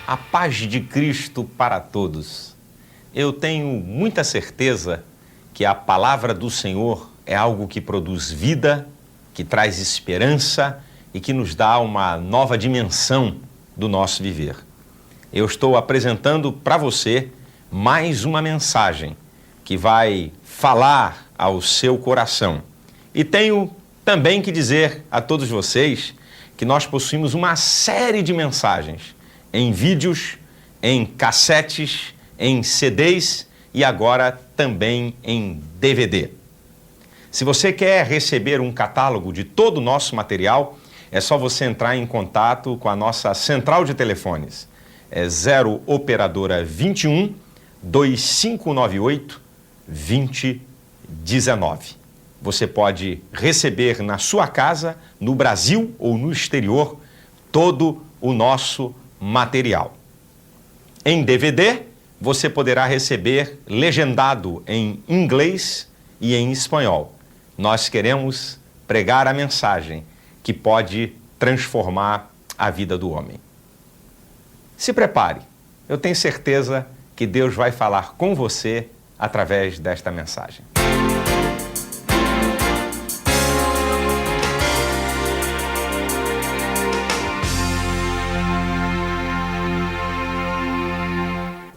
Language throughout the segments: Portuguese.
A paz de Cristo para todos. Eu tenho muita certeza que a palavra do Senhor é algo que produz vida, que traz esperança e que nos dá uma nova dimensão do nosso viver. Eu estou apresentando para você mais uma mensagem que vai falar ao seu coração. E tenho também que dizer a todos vocês que nós possuímos uma série de mensagens em vídeos, em cassetes, em CDs e agora também em DVD. Se você quer receber um catálogo de todo o nosso material, é só você entrar em contato com a nossa central de telefones. É 0 operadora 21 2598 2019. Você pode receber na sua casa, no Brasil ou no exterior, todo o nosso material. Em DVD, você poderá receber legendado em inglês e em espanhol. Nós queremos pregar a mensagem que pode transformar a vida do homem. Se prepare, eu tenho certeza que Deus vai falar com você através desta mensagem.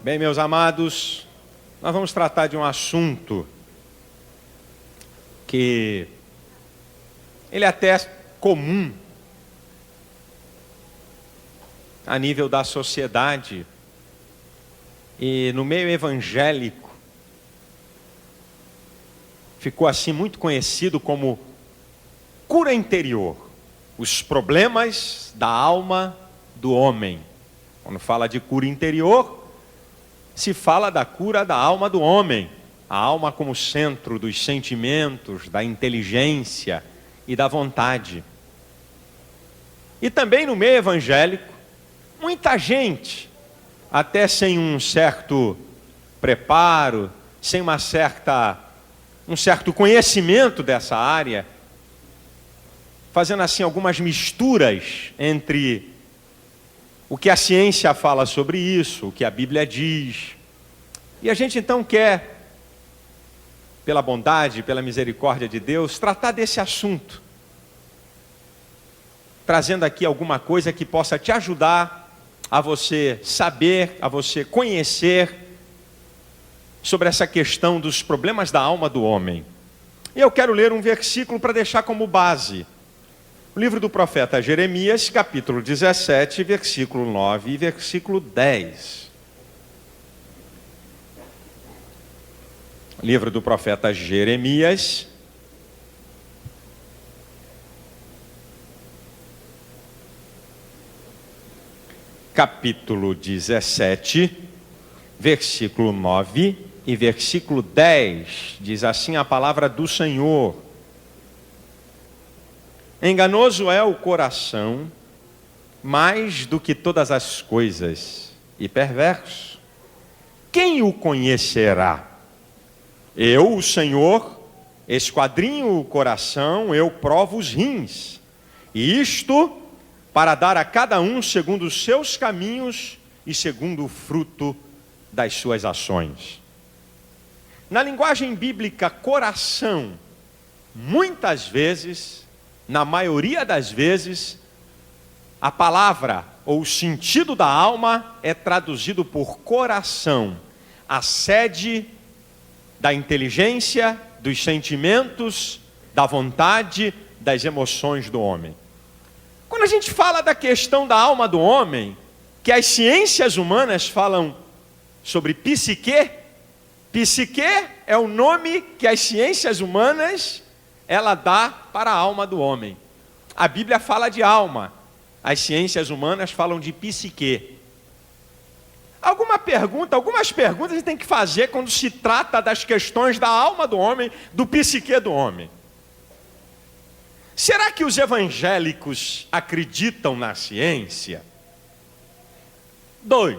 Bem, meus amados, nós vamos tratar de um assunto que ele é até comum a nível da sociedade e no meio evangélico ficou assim muito conhecido como cura interior, os problemas da alma do homem. Quando fala de cura interior, se fala da cura da alma do homem, a alma como centro dos sentimentos, da inteligência e da vontade. E também no meio evangélico, muita gente, até sem um certo preparo, sem um certo conhecimento dessa área, fazendo assim algumas misturas entre o que a ciência fala sobre isso, o que a Bíblia diz. E a gente então quer, pela bondade, pela misericórdia de Deus, tratar desse assunto, trazendo aqui alguma coisa que possa te ajudar a você saber, a você conhecer sobre essa questão dos problemas da alma do homem. E eu quero ler um versículo para deixar como base. O livro do profeta Jeremias, capítulo 17, versículo 9 e versículo 10. Livro do profeta Jeremias, capítulo 17, versículo 9 e versículo 10. Diz assim a palavra do Senhor: enganoso é o coração, mais do que todas as coisas, e perverso. Quem o conhecerá? Eu, o Senhor, esquadrinho o coração, eu provo os rins. E isto para dar a cada um segundo os seus caminhos e segundo o fruto das suas ações. Na linguagem bíblica, coração, muitas vezes, na maioria das vezes, a palavra ou o sentido da alma é traduzido por coração, a sede da inteligência, dos sentimentos, da vontade, das emoções do homem. Quando a gente fala da questão da alma do homem, que as ciências humanas falam sobre psique, psique é o nome que as ciências humanas ela dá para a alma do homem. A Bíblia fala de alma, as ciências humanas falam de psique. Algumas perguntas a gente tem que fazer quando se trata das questões da alma do homem, do psique do homem. Será que os evangélicos acreditam na ciência? 2.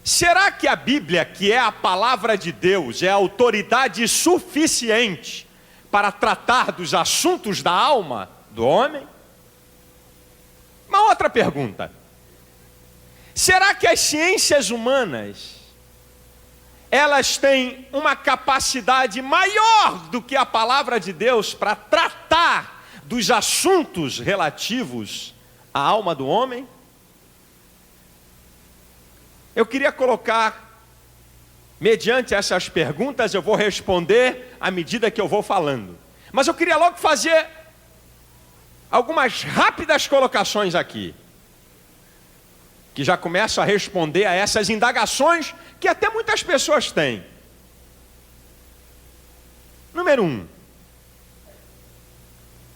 Será que a Bíblia, que é a palavra de Deus, é a autoridade suficiente para tratar dos assuntos da alma do homem? Uma outra pergunta. Será que as ciências humanas, elas têm uma capacidade maior do que a palavra de Deus para tratar dos assuntos relativos à alma do homem? Eu queria colocar, mediante essas perguntas, eu vou responder à medida que eu vou falando. Mas eu queria logo fazer algumas rápidas colocações aqui, que já começam a responder a essas indagações que até muitas pessoas têm. Número 1.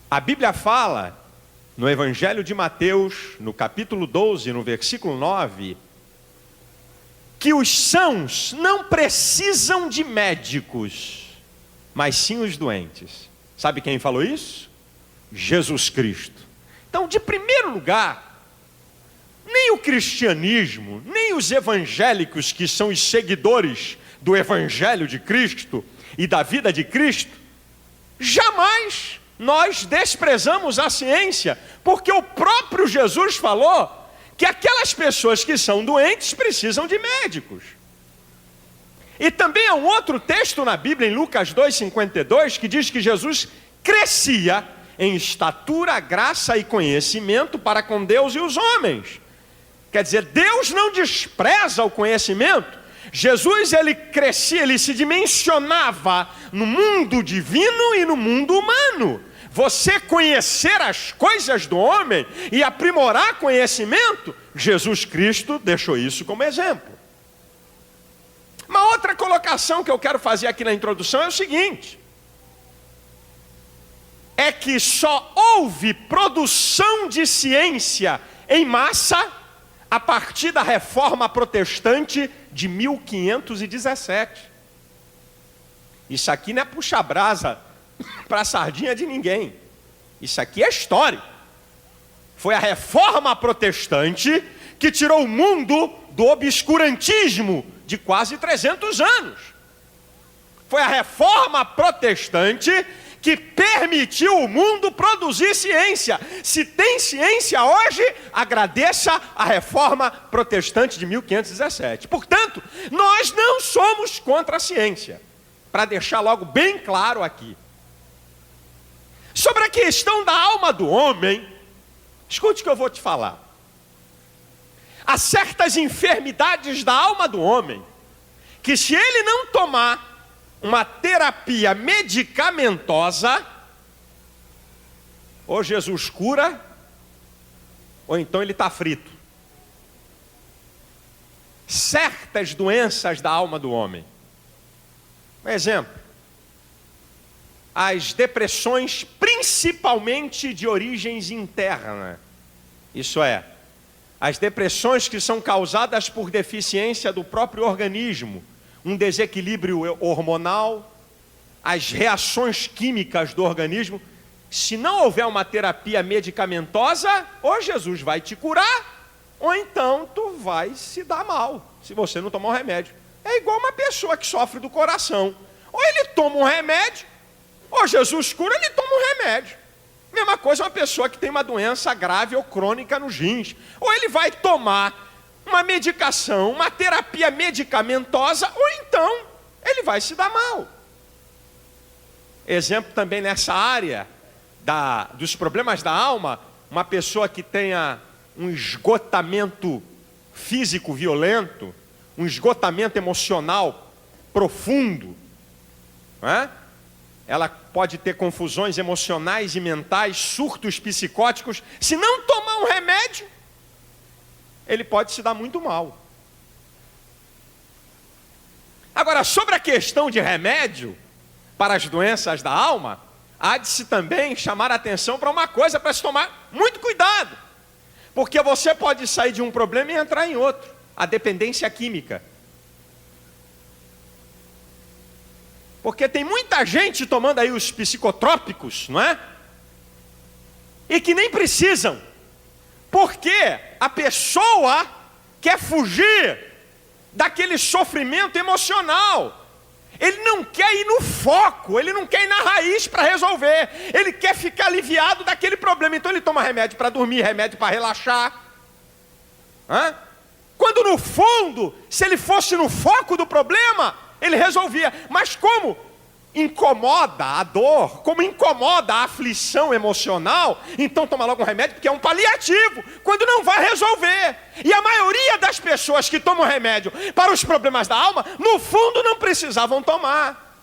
A Bíblia fala, no Evangelho de Mateus, no capítulo 12, no versículo 9, que os sãos não precisam de médicos, mas sim os doentes. Sabe quem falou isso? Jesus Cristo. Então, de primeiro lugar, nem o cristianismo, nem os evangélicos, que são os seguidores do Evangelho de Cristo e da vida de Cristo, jamais nós desprezamos a ciência, porque o próprio Jesus falou que aquelas pessoas que são doentes precisam de médicos. E também há um outro texto na Bíblia, em Lucas 2,52, que diz que Jesus crescia em estatura, graça e conhecimento para com Deus e os homens. Quer dizer, Deus não despreza o conhecimento. Jesus, ele crescia, ele se dimensionava no mundo divino e no mundo humano. Você conhecer as coisas do homem e aprimorar conhecimento, Jesus Cristo deixou isso como exemplo. Uma outra colocação que eu quero fazer aqui na introdução é o seguinte: é que só houve produção de ciência em massa a partir da Reforma Protestante de 1517. Isso aqui não é puxar brasa para a sardinha de ninguém. Isso aqui é história. Foi a Reforma Protestante que tirou o mundo do obscurantismo de quase 300 anos. Foi a Reforma Protestante que permitiu o mundo produzir ciência. Se tem ciência hoje, agradeça a Reforma Protestante de 1517. Portanto, nós não somos contra a ciência, para deixar logo bem claro aqui. Sobre a questão da alma do homem, escute o que eu vou te falar. Há certas enfermidades da alma do homem, que se ele não tomar uma terapia medicamentosa, ou Jesus cura, ou então ele está frito. Certas doenças da alma do homem. Um exemplo: as depressões, principalmente de origens interna. Isso é, as depressões que são causadas por deficiência do próprio organismo, um desequilíbrio hormonal, as reações químicas do organismo. Se não houver uma terapia medicamentosa, ou Jesus vai te curar, ou então tu vai se dar mal, se você não tomar um remédio. É igual uma pessoa que sofre do coração. Ou ele toma um remédio, ou Jesus cura, ele toma um remédio. Mesma coisa uma pessoa que tem uma doença grave ou crônica nos rins. Ou ele vai tomar uma medicação, uma terapia medicamentosa, ou então ele vai se dar mal. Exemplo também nessa área dos problemas da alma, uma pessoa que tenha um esgotamento físico violento, um esgotamento emocional profundo, não é? Ela pode ter confusões emocionais e mentais, surtos psicóticos. Se não tomar um remédio, ele pode se dar muito mal. Agora, sobre a questão de remédio para as doenças da alma, há de se também chamar a atenção para uma coisa, para se tomar muito cuidado. Porque você pode sair de um problema e entrar em outro: a dependência química. Porque tem muita gente tomando aí os psicotrópicos, não é? E que nem precisam. Porque a pessoa quer fugir daquele sofrimento emocional. Ele não quer ir no foco, ele não quer ir na raiz para resolver. Ele quer ficar aliviado daquele problema. Então ele toma remédio para dormir, remédio para relaxar. Quando no fundo, se ele fosse no foco do problema, ele resolvia. Mas como incomoda a dor, como incomoda a aflição emocional, então toma logo um remédio, porque é um paliativo, quando não vai resolver. E a maioria das pessoas que tomam remédio para os problemas da alma, no fundo não precisavam tomar,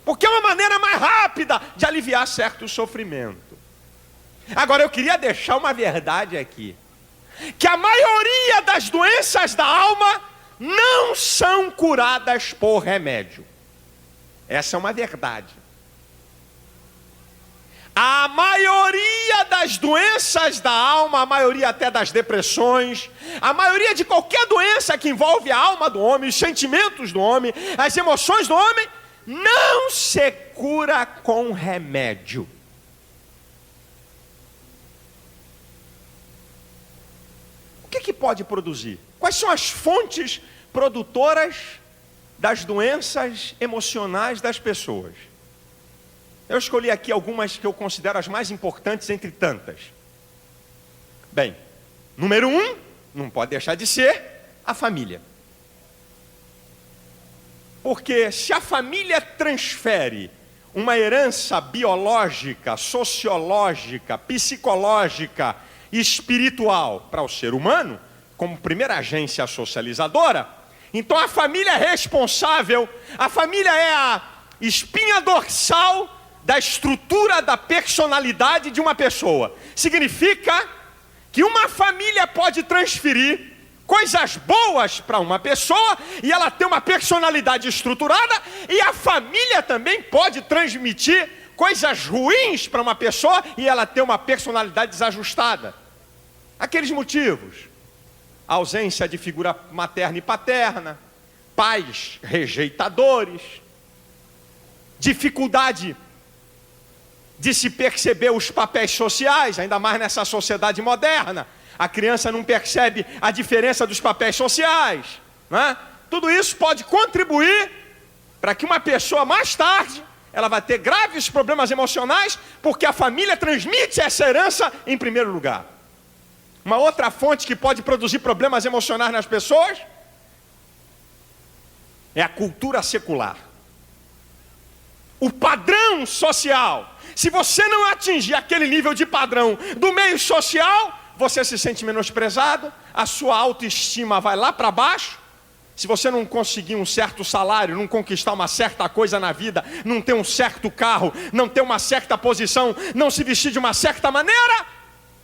porque é uma maneira mais rápida de aliviar certo sofrimento. Agora eu queria deixar uma verdade aqui, que a maioria das doenças da alma não são curadas por remédio. Essa é uma verdade. A maioria das doenças da alma, a maioria até das depressões, a maioria de qualquer doença que envolve a alma do homem, os sentimentos do homem, as emoções do homem, não se cura com remédio. O que pode produzir? Quais são as fontes produtoras das doenças emocionais das pessoas? Eu escolhi aqui algumas que eu considero as mais importantes entre tantas. Bem, número 1, não pode deixar de ser a família. Porque se a família transfere uma herança biológica, sociológica, psicológica e espiritual para o ser humano, como primeira agência socializadora, então a família é responsável, a família é a espinha dorsal da estrutura da personalidade de uma pessoa. Significa que uma família pode transferir coisas boas para uma pessoa e ela tem uma personalidade estruturada, e a família também pode transmitir coisas ruins para uma pessoa e ela tem uma personalidade desajustada. Aqueles motivos: a ausência de figura materna e paterna, pais rejeitadores, dificuldade de se perceber os papéis sociais, ainda mais nessa sociedade moderna. A criança não percebe a diferença dos papéis sociais, né? Tudo isso pode contribuir para que uma pessoa mais tarde, ela vai ter graves problemas emocionais, porque a família transmite essa herança em primeiro lugar. Uma outra fonte que pode produzir problemas emocionais nas pessoas é a cultura secular. O padrão social. Se você não atingir aquele nível de padrão do meio social, você se sente menosprezado, a sua autoestima vai lá para baixo. Se você não conseguir um certo salário, não conquistar uma certa coisa na vida, não ter um certo carro, não ter uma certa posição, não se vestir de uma certa maneira,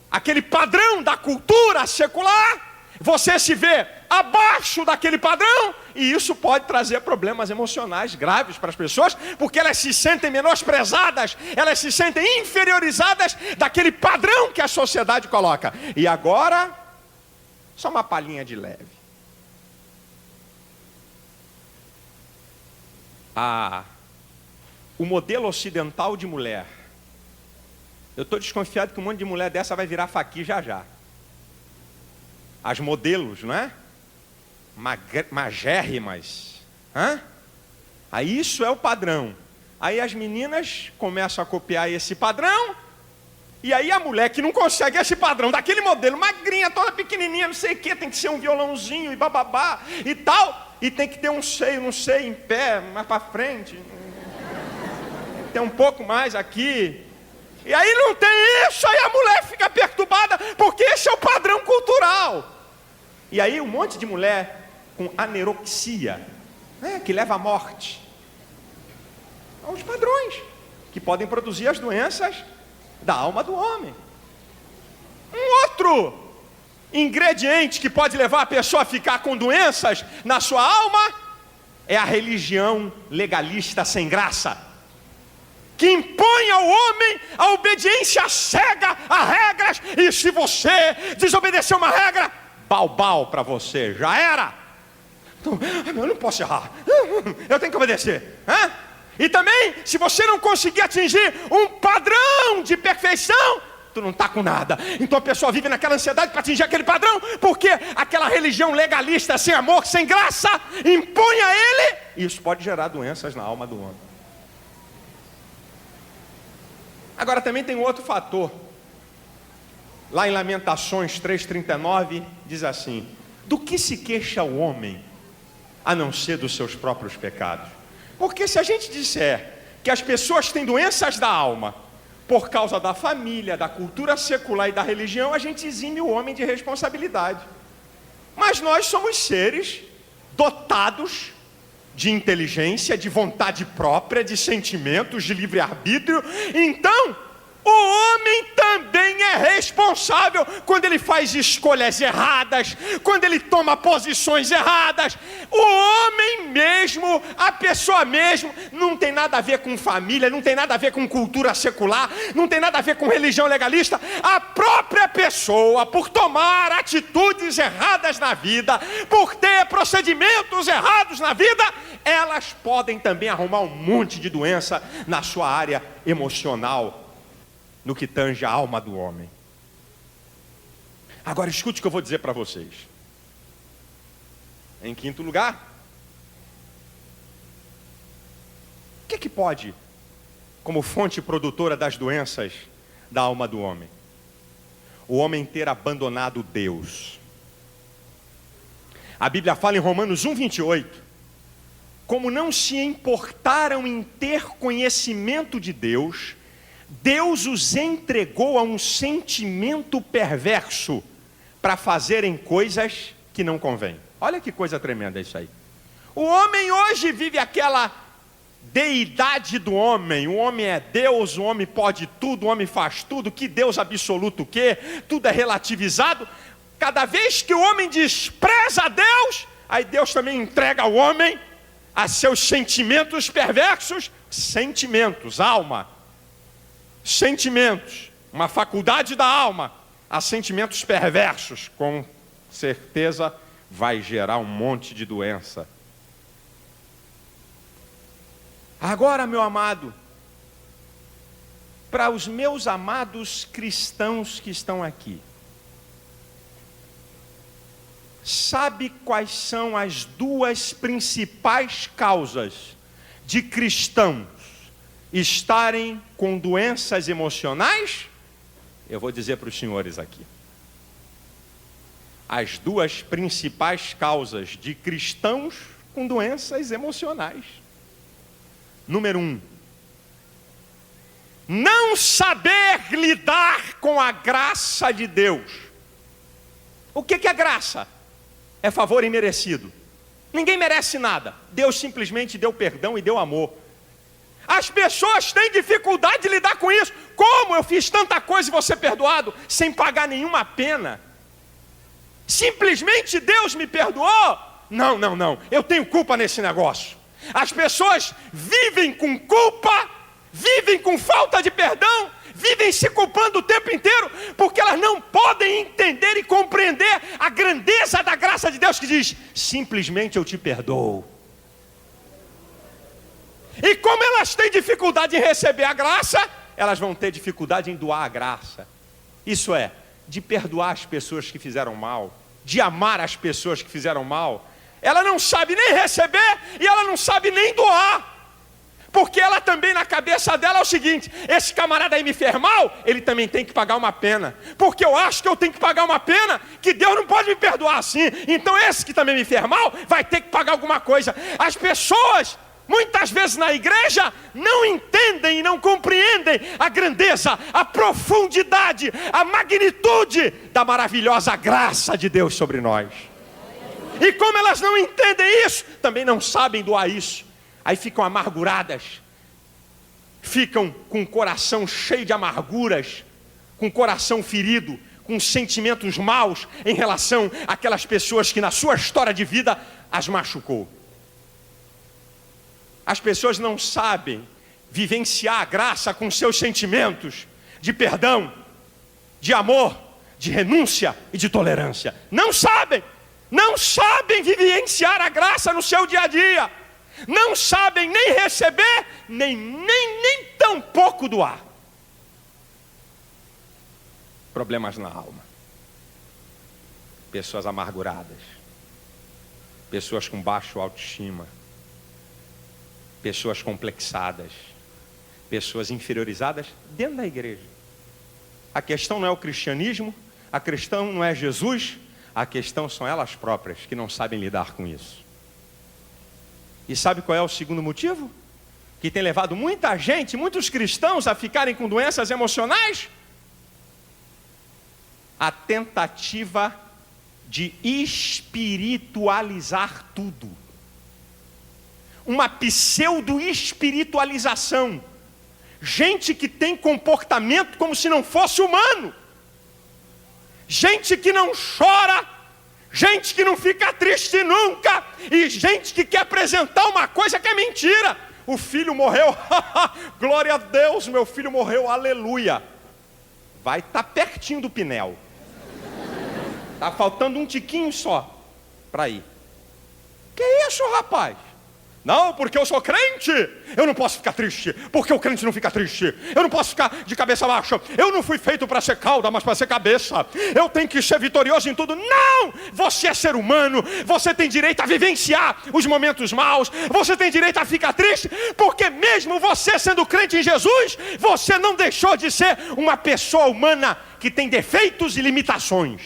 aquele padrão da cultura secular, você se vê abaixo daquele padrão, e isso pode trazer problemas emocionais graves para as pessoas, porque elas se sentem menosprezadas, elas se sentem inferiorizadas daquele padrão que a sociedade coloca. E agora, só uma palhinha de leve. O modelo ocidental de mulher. Eu estou desconfiado que um monte de mulher dessa vai virar faqui já já. As modelos, não é? Magérrimas. Aí isso é o padrão. Aí as meninas começam a copiar esse padrão. E aí a mulher que não consegue esse padrão, daquele modelo, magrinha, toda pequenininha, não sei o que, tem que ser um violãozinho e bababá e tal. E tem que ter um seio, não sei, em pé, mais para frente. Tem um pouco mais aqui. E aí não tem isso, aí a mulher fica perturbada, porque esse é o padrão cultural. E aí um monte de mulher com anorexia, que leva à morte. São os padrões que podem produzir as doenças da alma do homem. Um outro ingrediente que pode levar a pessoa a ficar com doenças na sua alma é a religião legalista sem graça, que impõe ao homem a obediência cega a regras, e se você desobedecer uma regra, bal para você, já era. Então, eu não posso errar, eu tenho que obedecer. E também, se você não conseguir atingir um padrão de perfeição, tu não está com nada. Então a pessoa vive naquela ansiedade para atingir aquele padrão, porque aquela religião legalista, sem amor, sem graça, impõe a ele, e isso pode gerar doenças na alma do homem. Agora também tem outro fator. Lá em Lamentações 3,39 diz assim: Do que se queixa o homem, a não ser dos seus próprios pecados? Porque se a gente disser que as pessoas têm doenças da alma por causa da família, da cultura secular e da religião, a gente exime o homem de responsabilidade. Mas nós somos seres dotados de inteligência, de vontade própria, de sentimentos, de livre-arbítrio. Então, o homem também é responsável quando ele faz escolhas erradas, quando ele toma posições erradas. O homem mesmo, a pessoa mesmo, não tem nada a ver com família, não tem nada a ver com cultura secular, não tem nada a ver com religião legalista. A própria pessoa, por tomar atitudes erradas na vida, por ter procedimentos errados na vida, elas podem também arrumar um monte de doença na sua área emocional, no que tange a alma do homem. Agora escute o que eu vou dizer para vocês. Em quinto lugar, o que pode, como fonte produtora das doenças da alma do homem? O homem ter abandonado Deus. A Bíblia fala em Romanos 1:28, como não se importaram em ter conhecimento de Deus, Deus os entregou a um sentimento perverso para fazerem coisas que não convêm. Olha que coisa tremenda isso aí. O homem hoje vive aquela deidade do homem. O homem é Deus, o homem pode tudo, o homem faz tudo. Que Deus absoluto o quê? Tudo é relativizado. Cada vez que o homem despreza a Deus, aí Deus também entrega ao homem a seus sentimentos perversos. Sentimentos, alma. Sentimentos, uma faculdade da alma, a sentimentos perversos, com certeza vai gerar um monte de doença. Agora, meu amado, para os meus amados cristãos que estão aqui, sabe quais são as duas principais causas de cristãos estarem com doenças emocionais? Eu vou dizer para os senhores aqui. As duas principais causas de cristãos com doenças emocionais. Número 1, não saber lidar com a graça de Deus. O que é graça? É favor imerecido. Ninguém merece nada. Deus simplesmente deu perdão e deu amor. As pessoas têm dificuldade de lidar com isso. Como eu fiz tanta coisa e vou ser perdoado sem pagar nenhuma pena? Simplesmente Deus me perdoou? Não, eu tenho culpa nesse negócio. As pessoas vivem com culpa, vivem com falta de perdão, vivem se culpando o tempo inteiro, porque elas não podem entender e compreender a grandeza da graça de Deus, que diz: simplesmente eu te perdoo. E como elas têm dificuldade em receber a graça, elas vão ter dificuldade em doar a graça. Isso é, de perdoar as pessoas que fizeram mal, de amar as pessoas que fizeram mal. Ela não sabe nem receber e ela não sabe nem doar. Porque ela também, na cabeça dela, é o seguinte: esse camarada aí me fez mal, ele também tem que pagar uma pena. Porque eu acho que eu tenho que pagar uma pena, que Deus não pode me perdoar assim. Então esse que também me fez mal, vai ter que pagar alguma coisa. As pessoas, muitas vezes na igreja, não entendem e não compreendem a grandeza, a profundidade, a magnitude da maravilhosa graça de Deus sobre nós. E como elas não entendem isso, também não sabem doar isso. Aí ficam amarguradas, ficam com o coração cheio de amarguras, com o coração ferido, com sentimentos maus em relação àquelas pessoas que na sua história de vida as machucou. As pessoas não sabem vivenciar a graça com seus sentimentos de perdão, de amor, de renúncia e de tolerância. Não sabem vivenciar a graça no seu dia a dia. Não sabem nem receber, nem tão pouco doar. Problemas na alma. Pessoas amarguradas. Pessoas com baixo autoestima. Pessoas complexadas. Pessoas inferiorizadas dentro da igreja. A questão não é o cristianismo, a questão não é Jesus, A questão são elas próprias que não sabem lidar com isso. E sabe qual é o segundo motivo? Que tem levado muita gente, muitos cristãos a ficarem com doenças emocionais? A tentativa de espiritualizar tudo. Uma pseudo-espiritualização. Gente que tem comportamento como se não fosse humano. Gente que não chora. Gente que não fica triste nunca. E gente que quer apresentar uma coisa que é mentira. O filho morreu. Glória a Deus, meu filho morreu. Aleluia. Vai estar pertinho do Pinel. Está faltando um tiquinho só para ir. Que isso, rapaz? Não, porque eu sou crente, eu não posso ficar triste, porque o crente não fica triste. Eu não posso ficar de cabeça baixa. Eu não fui feito para ser cauda, mas para ser cabeça. Eu tenho que ser vitorioso em tudo. Não! Você é ser humano, você tem direito a vivenciar os momentos maus, você tem direito a ficar triste, porque mesmo você sendo crente em Jesus, você não deixou de ser uma pessoa humana que tem defeitos e limitações.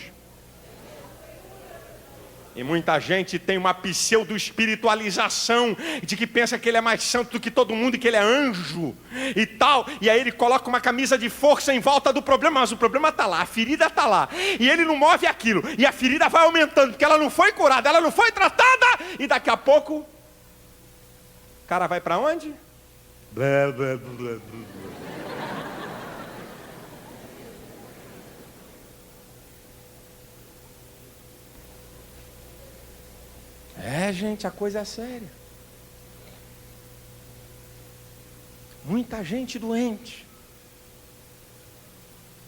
E muita gente tem uma pseudo-espiritualização de que pensa que ele é mais santo do que todo mundo e que ele é anjo e tal. E aí ele coloca uma camisa de força em volta do problema, mas o problema está lá, a ferida está lá. E ele não move aquilo. E a ferida vai aumentando, porque ela não foi curada, ela não foi tratada. E daqui a pouco, o cara vai para onde? Blá, blá, blá, blá. É, gente, a coisa é séria. Muita gente doente.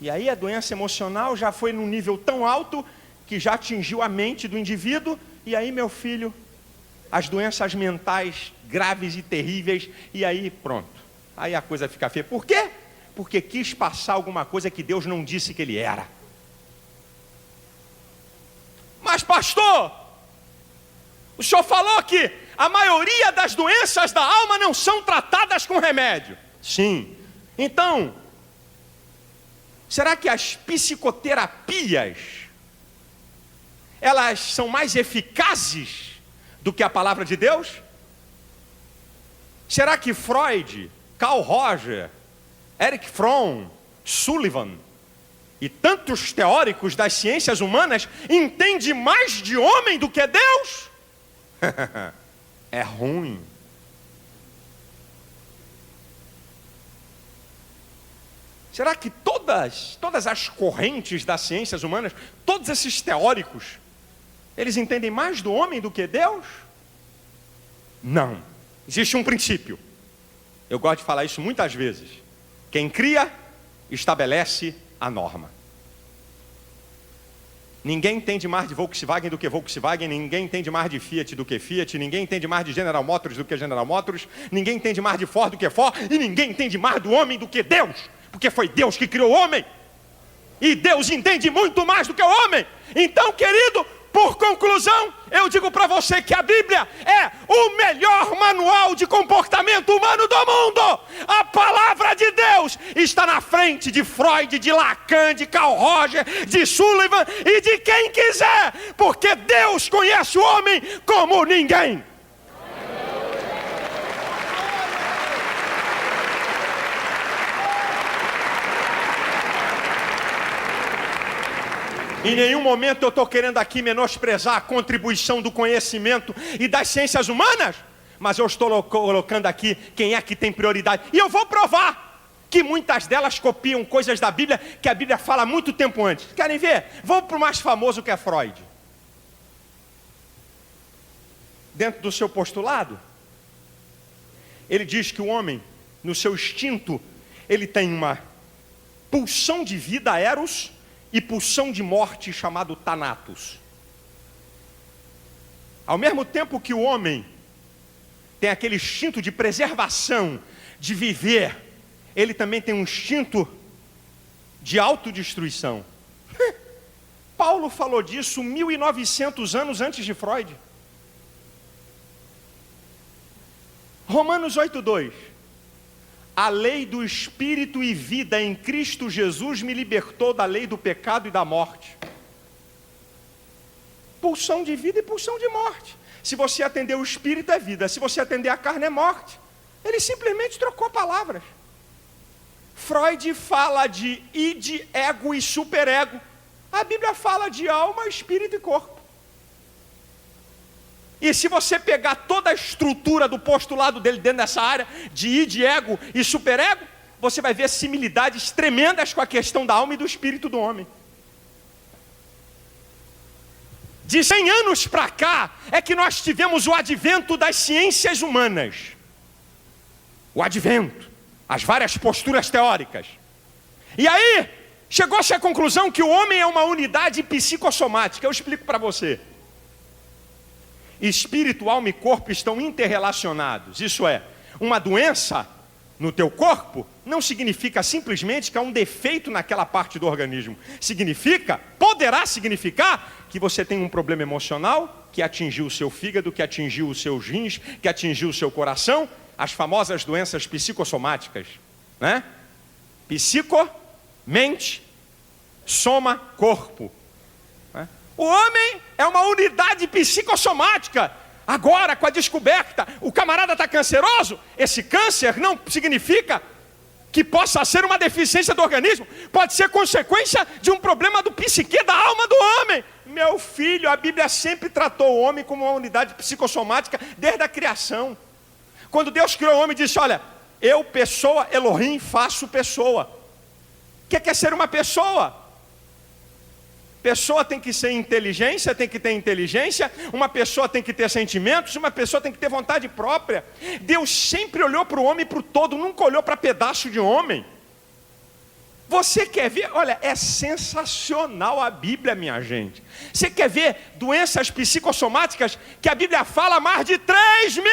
E aí a doença emocional já foi num nível tão alto que já atingiu a mente do indivíduo. E aí, meu filho, as doenças mentais graves e terríveis. E aí, pronto. Aí a coisa fica feia. Por quê? Porque quis passar alguma coisa que Deus não disse que ele era. Mas, pastor, o senhor falou que a maioria das doenças da alma não são tratadas com remédio. Sim. Então, será que as psicoterapias, elas são mais eficazes do que a palavra de Deus? Será que Freud, Carl Roger, Erich Fromm, Sullivan e tantos teóricos das ciências humanas entendem mais de homem do que Deus? É ruim. Será que todas as correntes das ciências humanas, todos esses teóricos, eles entendem mais do homem do que Deus? Não. Existe um princípio. Eu gosto de falar isso muitas vezes. Quem cria, estabelece a norma. Ninguém entende mais de Volkswagen do que Volkswagen, ninguém entende mais de Fiat do que Fiat, ninguém entende mais de General Motors do que General Motors, ninguém entende mais de Ford do que Ford, e ninguém entende mais do homem do que Deus, porque foi Deus que criou o homem, e Deus entende muito mais do que o homem. Então, querido, por conclusão, eu digo para você que a Bíblia é o melhor manual de comportamento humano do mundo. A palavra de Deus está na frente de Freud, de Lacan, de Carl Roger, de Sullivan e de quem quiser, porque Deus conhece o homem como ninguém. Em nenhum momento eu estou querendo aqui menosprezar a contribuição do conhecimento e das ciências humanas, mas eu estou colocando aqui quem é que tem prioridade. E eu vou provar que muitas delas copiam coisas da Bíblia que a Bíblia fala muito tempo antes. Querem ver? Vamos para o mais famoso, que é Freud. Dentro do seu postulado, ele diz que o homem, no seu instinto, ele tem uma pulsão de vida, eros, e pulsão de morte, chamado Thanatos. Ao mesmo tempo que o homem tem aquele instinto de preservação, de viver, ele também tem um instinto de autodestruição. Paulo falou disso 1900 anos antes de Freud. Romanos 8:2. A lei do Espírito e vida em Cristo Jesus me libertou da lei do pecado e da morte. Pulsão de vida e pulsão de morte. Se você atender o espírito é vida, se você atender a carne é morte. Ele simplesmente trocou palavras. Freud fala de id, ego e superego. A Bíblia fala de alma, espírito e corpo. E se você pegar toda a estrutura do postulado dele dentro dessa área, de id, ego e superego, você vai ver similitudes tremendas com a questão da alma e do espírito do homem. De 100 anos para cá, é que nós tivemos o advento das ciências humanas. O advento, as várias posturas teóricas. E aí, chegou-se à conclusão que o homem é uma unidade psicossomática. Eu explico para você. Espírito, alma e corpo estão interrelacionados. Isso é, uma doença no teu corpo não significa simplesmente que há um defeito naquela parte do organismo. Poderá significar que você tem um problema emocional que atingiu o seu fígado, que atingiu os seus rins, que atingiu o seu coração, as famosas doenças psicossomáticas, né? Psico, mente, soma, corpo. O homem é uma unidade psicossomática. Agora, com a descoberta, o camarada está canceroso. Esse câncer não significa que possa ser uma deficiência do organismo. Pode ser consequência de um problema do psique, da alma do homem. Meu filho, a Bíblia sempre tratou o homem como uma unidade psicossomática desde a criação. Quando Deus criou o homem, disse, olha, eu, pessoa, Elohim, faço pessoa. O que é ser uma pessoa? Pessoa tem que ser inteligência, tem que ter inteligência, uma pessoa tem que ter sentimentos, uma pessoa tem que ter vontade própria. Deus sempre olhou para o homem e para o todo, nunca olhou para pedaço de homem. Você quer ver? Olha, é sensacional a Bíblia, minha gente. Você quer ver doenças psicossomáticas que a Bíblia fala há mais de 3.000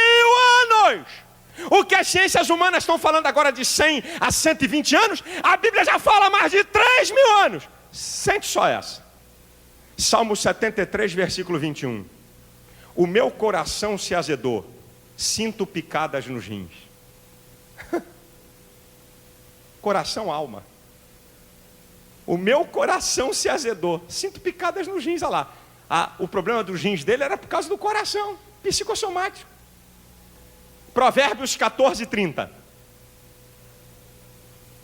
anos? O que as ciências humanas estão falando agora de 100 a 120 anos, a Bíblia já fala há mais de 3.000 anos. Sente só essa. Salmo 73, versículo 21. O meu coração se azedou, sinto picadas nos rins. Coração, alma. O meu coração se azedou, sinto picadas nos rins, olha lá. O problema dos rins dele era por causa do coração, psicossomático. Provérbios 14, 30.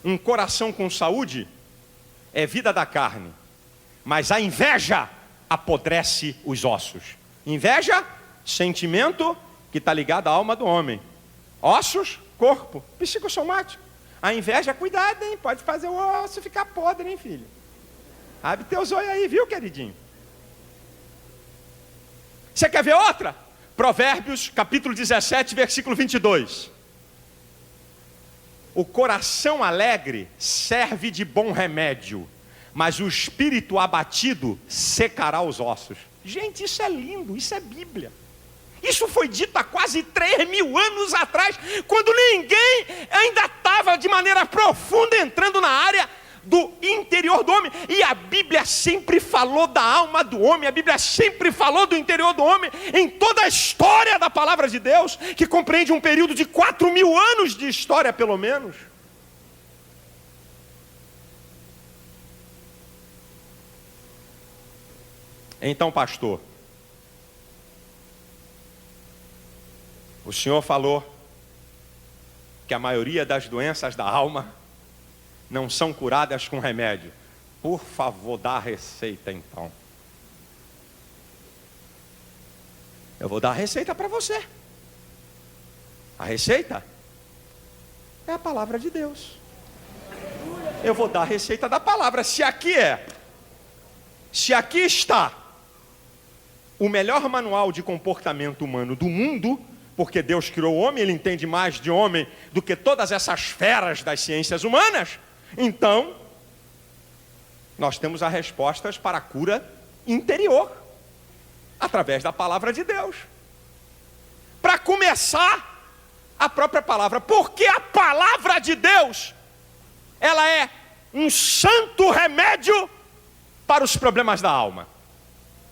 Um coração com saúde é vida da carne, mas a inveja apodrece os ossos. Inveja, sentimento que está ligado à alma do homem. Ossos, corpo, psicossomático. A inveja, cuidado, hein? Pode fazer o osso ficar podre, hein, filho? Abre teus olhos aí, viu, queridinho? Você quer ver outra? Provérbios, capítulo 17, versículo 22. O coração alegre serve de bom remédio, mas o espírito abatido secará os ossos. Gente, isso é lindo, isso é Bíblia. Isso foi dito há quase 3.000 anos atrás, quando ninguém ainda estava de maneira profunda entrando na área do interior do homem. E a Bíblia sempre falou da alma do homem, a Bíblia sempre falou do interior do homem, em toda a história da palavra de Deus, que compreende um período de 4.000 anos de história, pelo menos. Então, pastor, o senhor falou que a maioria das doenças da alma não são curadas com remédio. Por favor, dá a receita então. Eu vou dar a receita para você. A receita é a palavra de Deus. Eu vou dar a receita da palavra. Se aqui está o melhor manual de comportamento humano do mundo, porque Deus criou o homem, Ele entende mais de homem do que todas essas feras das ciências humanas, então nós temos as respostas para a cura interior, através da palavra de Deus. Para começar, a própria palavra, porque a palavra de Deus, ela é um santo remédio para os problemas da alma.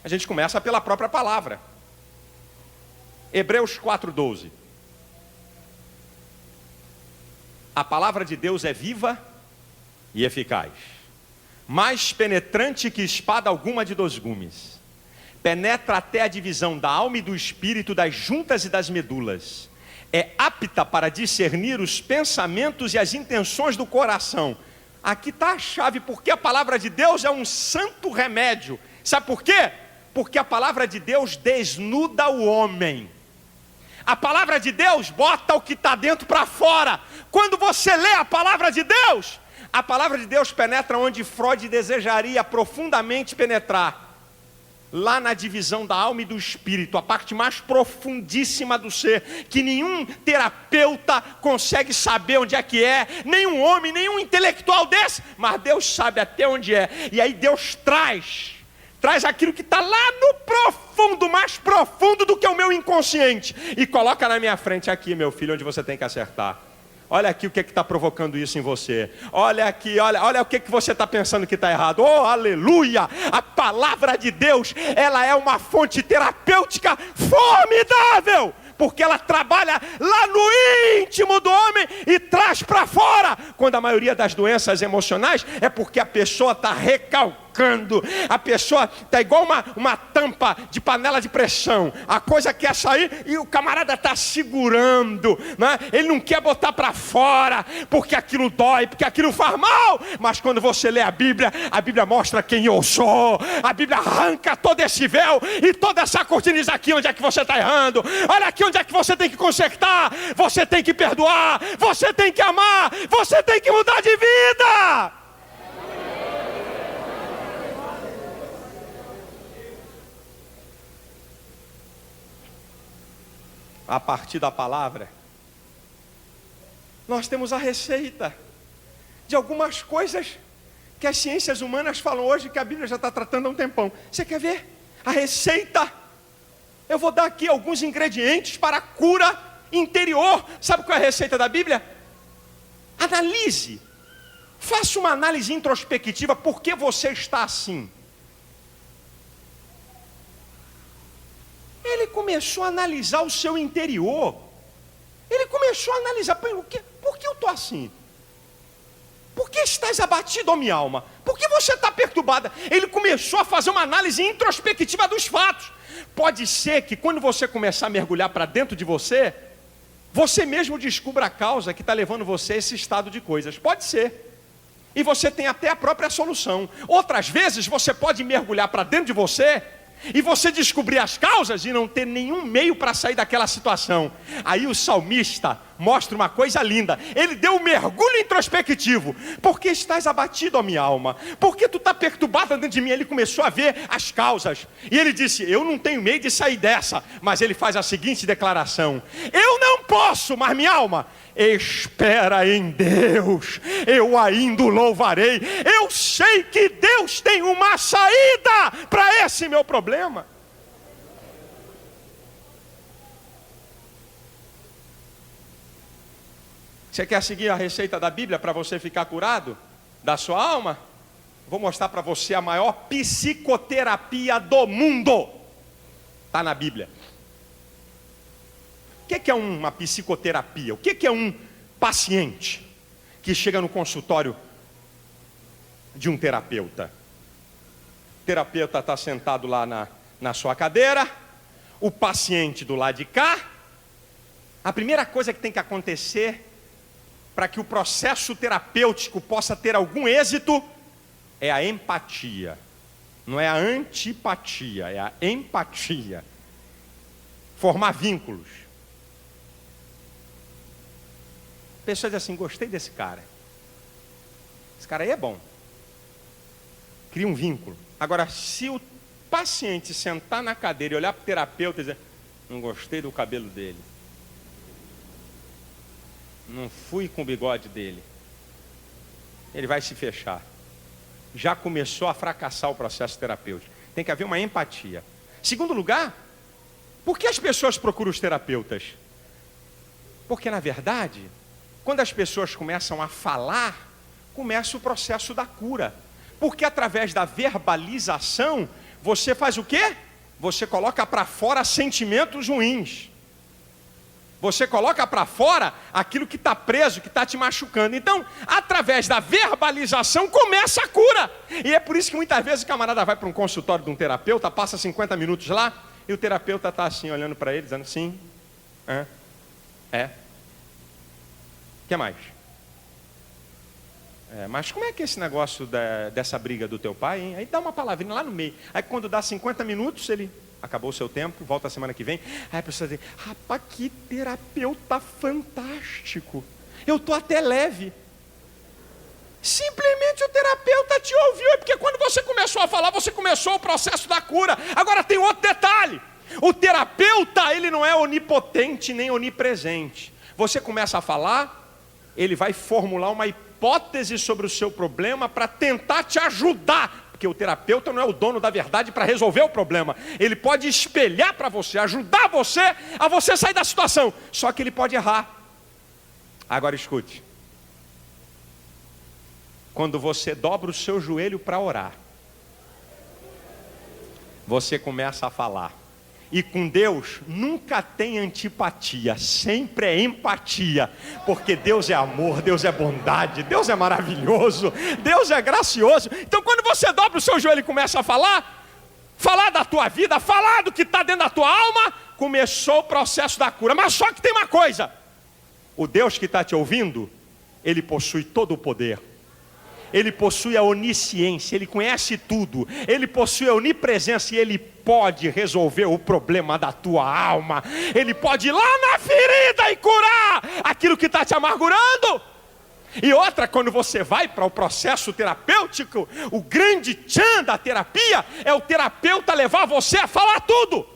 A gente começa pela própria palavra. Hebreus 4:12. A palavra de Deus é viva e eficaz, mais penetrante que espada alguma de 2 gumes, penetra até a divisão da alma e do espírito, das juntas e das medulas. É apta para discernir os pensamentos e as intenções do coração. Aqui está a chave, porque a palavra de Deus é um santo remédio. Sabe por quê? Porque a palavra de Deus desnuda o homem. A palavra de Deus bota o que está dentro para fora. Quando você lê a palavra de Deus penetra onde Freud desejaria profundamente penetrar. Lá na divisão da alma e do espírito, a parte mais profundíssima do ser, que nenhum terapeuta consegue saber onde é que é, nenhum homem, nenhum intelectual desse, mas Deus sabe até onde é. E aí Deus traz aquilo que está lá no profundo, mais profundo do que o meu inconsciente, e coloca na minha frente: aqui, meu filho, onde você tem que acertar. Olha aqui o que está provocando isso em você. Olha aqui, olha o que você está pensando que está errado. Oh, aleluia! A palavra de Deus, ela é uma fonte terapêutica formidável, porque ela trabalha lá no íntimo do homem e traz para fora. Quando a maioria das doenças emocionais é porque a pessoa está recalcando. A pessoa está igual uma tampa de panela de pressão. A coisa quer sair e o camarada está segurando, né? Ele não quer botar para fora, porque aquilo dói, porque aquilo faz mal. Mas quando você lê a Bíblia mostra quem eu sou. A Bíblia arranca todo esse véu e toda essa cortina diz: aqui onde é que você está errando. Olha aqui onde é que você tem que consertar. Você tem que perdoar, você tem que amar, você tem que mudar de vida. A partir da palavra, nós temos a receita de algumas coisas que as ciências humanas falam hoje, que a Bíblia já está tratando há um tempão. Você quer ver? A receita. Eu vou dar aqui alguns ingredientes para a cura interior. Sabe qual é a receita da Bíblia? Analise. Faça uma análise introspectiva. Por que você está assim? Ele começou a analisar o seu interior. Ele começou a analisar: por que eu estou assim? Por que estás abatido, ó minha alma? Por que você está perturbada? Ele começou a fazer uma análise introspectiva dos fatos. Pode ser que quando você começar a mergulhar para dentro de você, você mesmo descubra a causa que está levando você a esse estado de coisas. Pode ser. E você tem até a própria solução. Outras vezes você pode mergulhar para dentro de você e você descobrir as causas e não ter nenhum meio para sair daquela situação. Aí o salmista mostra uma coisa linda. Ele deu um mergulho introspectivo. Por que estás abatido, ó minha alma? Por que tu está perturbado dentro de mim? Ele começou a ver as causas. E ele disse: eu não tenho meio de sair dessa. Mas ele faz a seguinte declaração: eu não posso, mas minha alma espera em Deus, eu ainda o louvarei. Eu sei que Deus tem uma saída para esse meu problema. Você quer seguir a receita da Bíblia para você ficar curado da sua alma? Vou mostrar para você a maior psicoterapia do mundo. Está na Bíblia. O que é uma psicoterapia? O que é um paciente que chega no consultório de um terapeuta? O terapeuta está sentado lá na sua cadeira, o paciente do lado de cá. A primeira coisa que tem que acontecer para que o processo terapêutico possa ter algum êxito é a empatia. Não é a antipatia, é a empatia. Formar vínculos. A pessoa diz assim: gostei desse cara. Esse cara aí é bom. Cria um vínculo. Agora, se o paciente sentar na cadeira e olhar para o terapeuta e dizer: não gostei do cabelo dele, não fui com o bigode dele, ele vai se fechar. Já começou a fracassar o processo terapêutico. Tem que haver uma empatia. Segundo lugar, por que as pessoas procuram os terapeutas? Porque, na verdade, quando as pessoas começam a falar, começa o processo da cura. Porque através da verbalização, você faz o quê? Você coloca para fora sentimentos ruins. Você coloca para fora aquilo que está preso, que está te machucando. Então, através da verbalização, começa a cura. E é por isso que muitas vezes o camarada vai para um consultório de um terapeuta, passa 50 minutos lá, e o terapeuta está assim, olhando para ele, dizendo sim, o que mais? Mas como é que é esse negócio dessa briga do teu pai, hein? Aí dá uma palavrinha lá no meio. Aí quando dá 50 minutos, ele... Acabou o seu tempo, volta a semana que vem. Aí a pessoa diz, rapaz, que terapeuta fantástico. Eu estou até leve. Simplesmente o terapeuta te ouviu. É porque quando você começou a falar, você começou o processo da cura. Agora tem outro detalhe. O terapeuta, ele não é onipotente nem onipresente. Você começa a falar, ele vai formular uma hipótese sobre o seu problema para tentar te ajudar. Porque o terapeuta não é o dono da verdade para resolver o problema. Ele pode espelhar para você, ajudar você a você sair da situação. Só que ele pode errar. Agora escute. Quando você dobra o seu joelho para orar, você começa a falar. E com Deus nunca tem antipatia, sempre é empatia, porque Deus é amor, Deus é bondade, Deus é maravilhoso, Deus é gracioso. Então quando você dobra o seu joelho e começa a falar da tua vida, falar do que está dentro da tua alma, começou o processo da cura. Mas só que tem uma coisa, o Deus que está te ouvindo, Ele possui todo o poder. Ele possui a onisciência, Ele conhece tudo, Ele possui a onipresença e Ele pode resolver o problema da tua alma. Ele pode ir lá na ferida e curar aquilo que está te amargurando. E outra, quando você vai para o processo terapêutico, o grande tchan da terapia é o terapeuta levar você a falar tudo.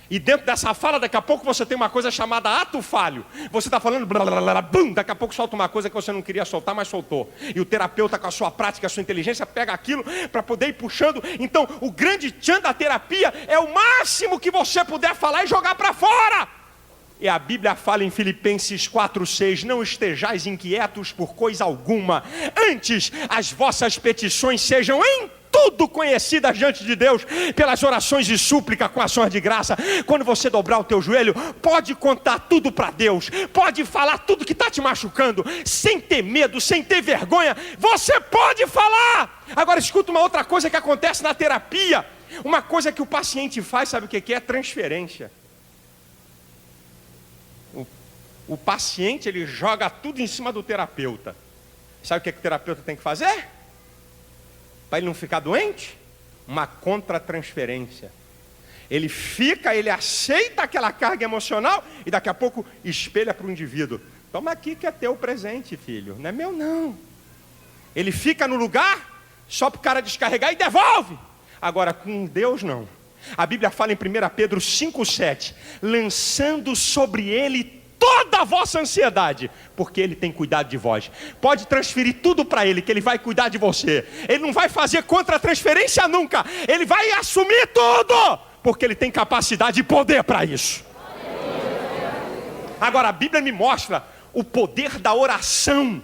E dentro dessa fala, daqui a pouco você tem uma coisa chamada ato falho. Você está falando, blá, blá, blá, bum, daqui a pouco solta uma coisa que você não queria soltar, mas soltou. E o terapeuta, com a sua prática, a sua inteligência, pega aquilo para poder ir puxando. Então, o grande tchan da terapia é o máximo que você puder falar e jogar para fora. E a Bíblia fala em Filipenses 4:6, não estejais inquietos por coisa alguma. Antes, as vossas petições sejam em tudo conhecidas diante de Deus, pelas orações e súplica com ações de graça. Quando você dobrar o teu joelho, pode contar tudo para Deus, pode falar tudo que está te machucando, sem ter medo, sem ter vergonha, você pode falar. Agora escuta uma outra coisa que acontece na terapia, uma coisa que o paciente faz, sabe o que é? Transferência. O paciente, ele joga tudo em cima do terapeuta. Sabe o que o terapeuta tem que fazer? Para ele não ficar doente? Uma contratransferência. Ele aceita aquela carga emocional e daqui a pouco espelha para o indivíduo. Toma aqui que é teu presente, filho. Não é meu, não. Ele fica no lugar só para o cara descarregar e devolve. Agora, com Deus, não. A Bíblia fala em 1 Pedro 5,7, lançando sobre ele toda a vossa ansiedade, porque Ele tem cuidado de vós. Pode transferir tudo para Ele, que Ele vai cuidar de você. Ele não vai fazer contra-transferência nunca. Ele vai assumir tudo, porque Ele tem capacidade e poder para isso. Agora a Bíblia me mostra o poder da oração.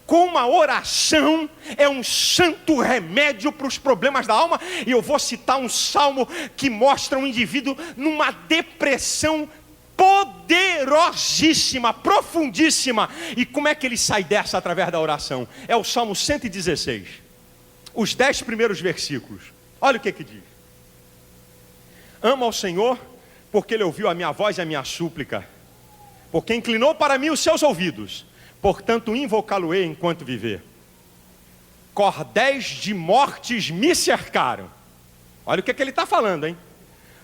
Como a oração é um santo remédio para os problemas da alma. E eu vou citar um salmo que mostra um indivíduo numa depressão poderosíssima, profundíssima. E como é que ele sai dessa através da oração? É o Salmo 116. Os 10 primeiros versículos. Olha o que diz. Amo ao Senhor, porque Ele ouviu a minha voz e a minha súplica. Porque inclinou para mim os seus ouvidos. Portanto, invocá-lo-ei enquanto viver. Cordéis de mortes me cercaram. Olha o que ele está falando, hein?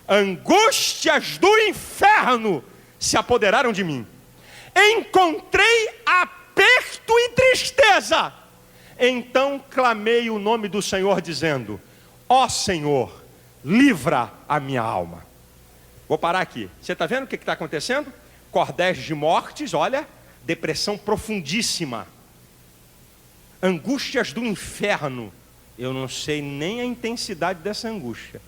Angústias do inferno se apoderaram de mim. Encontrei aperto e tristeza. Então clamei o nome do Senhor, dizendo: ó Senhor, livra a minha alma. Vou parar aqui. Você está vendo o que está acontecendo? Cordéis de mortes, olha, depressão profundíssima. Angústias do inferno. Eu não sei nem a intensidade dessa angústia.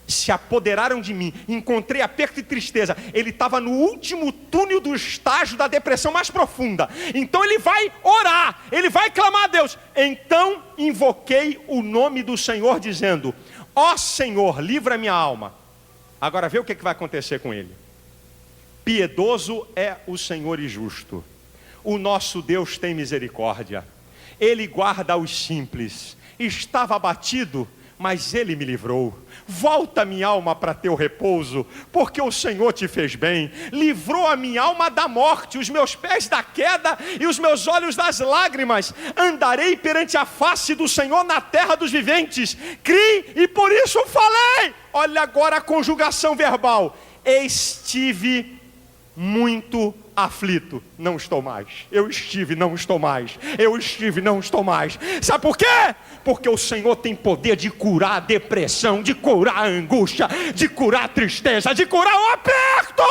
Se apoderaram de mim, encontrei aperto e tristeza. Ele estava no último túnel do estágio da depressão mais profunda. Então ele vai orar, ele vai clamar a Deus. Então invoquei o nome do Senhor, dizendo: ó Senhor, livra minha alma. Agora vê o que vai acontecer com ele. Piedoso é o Senhor e justo. O nosso Deus tem misericórdia. Ele guarda os simples. Estava abatido, mas Ele me livrou. Volta minha alma para teu repouso, porque o Senhor te fez bem. Livrou a minha alma da morte, os meus pés da queda e os meus olhos das lágrimas. Andarei perante a face do Senhor na terra dos viventes. Criei e por isso falei. Olha agora a conjugação verbal. Estive muito aflito, não estou mais. Eu estive, não estou mais. Eu estive, não estou mais. Sabe por quê? Porque o Senhor tem poder de curar a depressão, de curar a angústia, de curar a tristeza, de curar o aperto.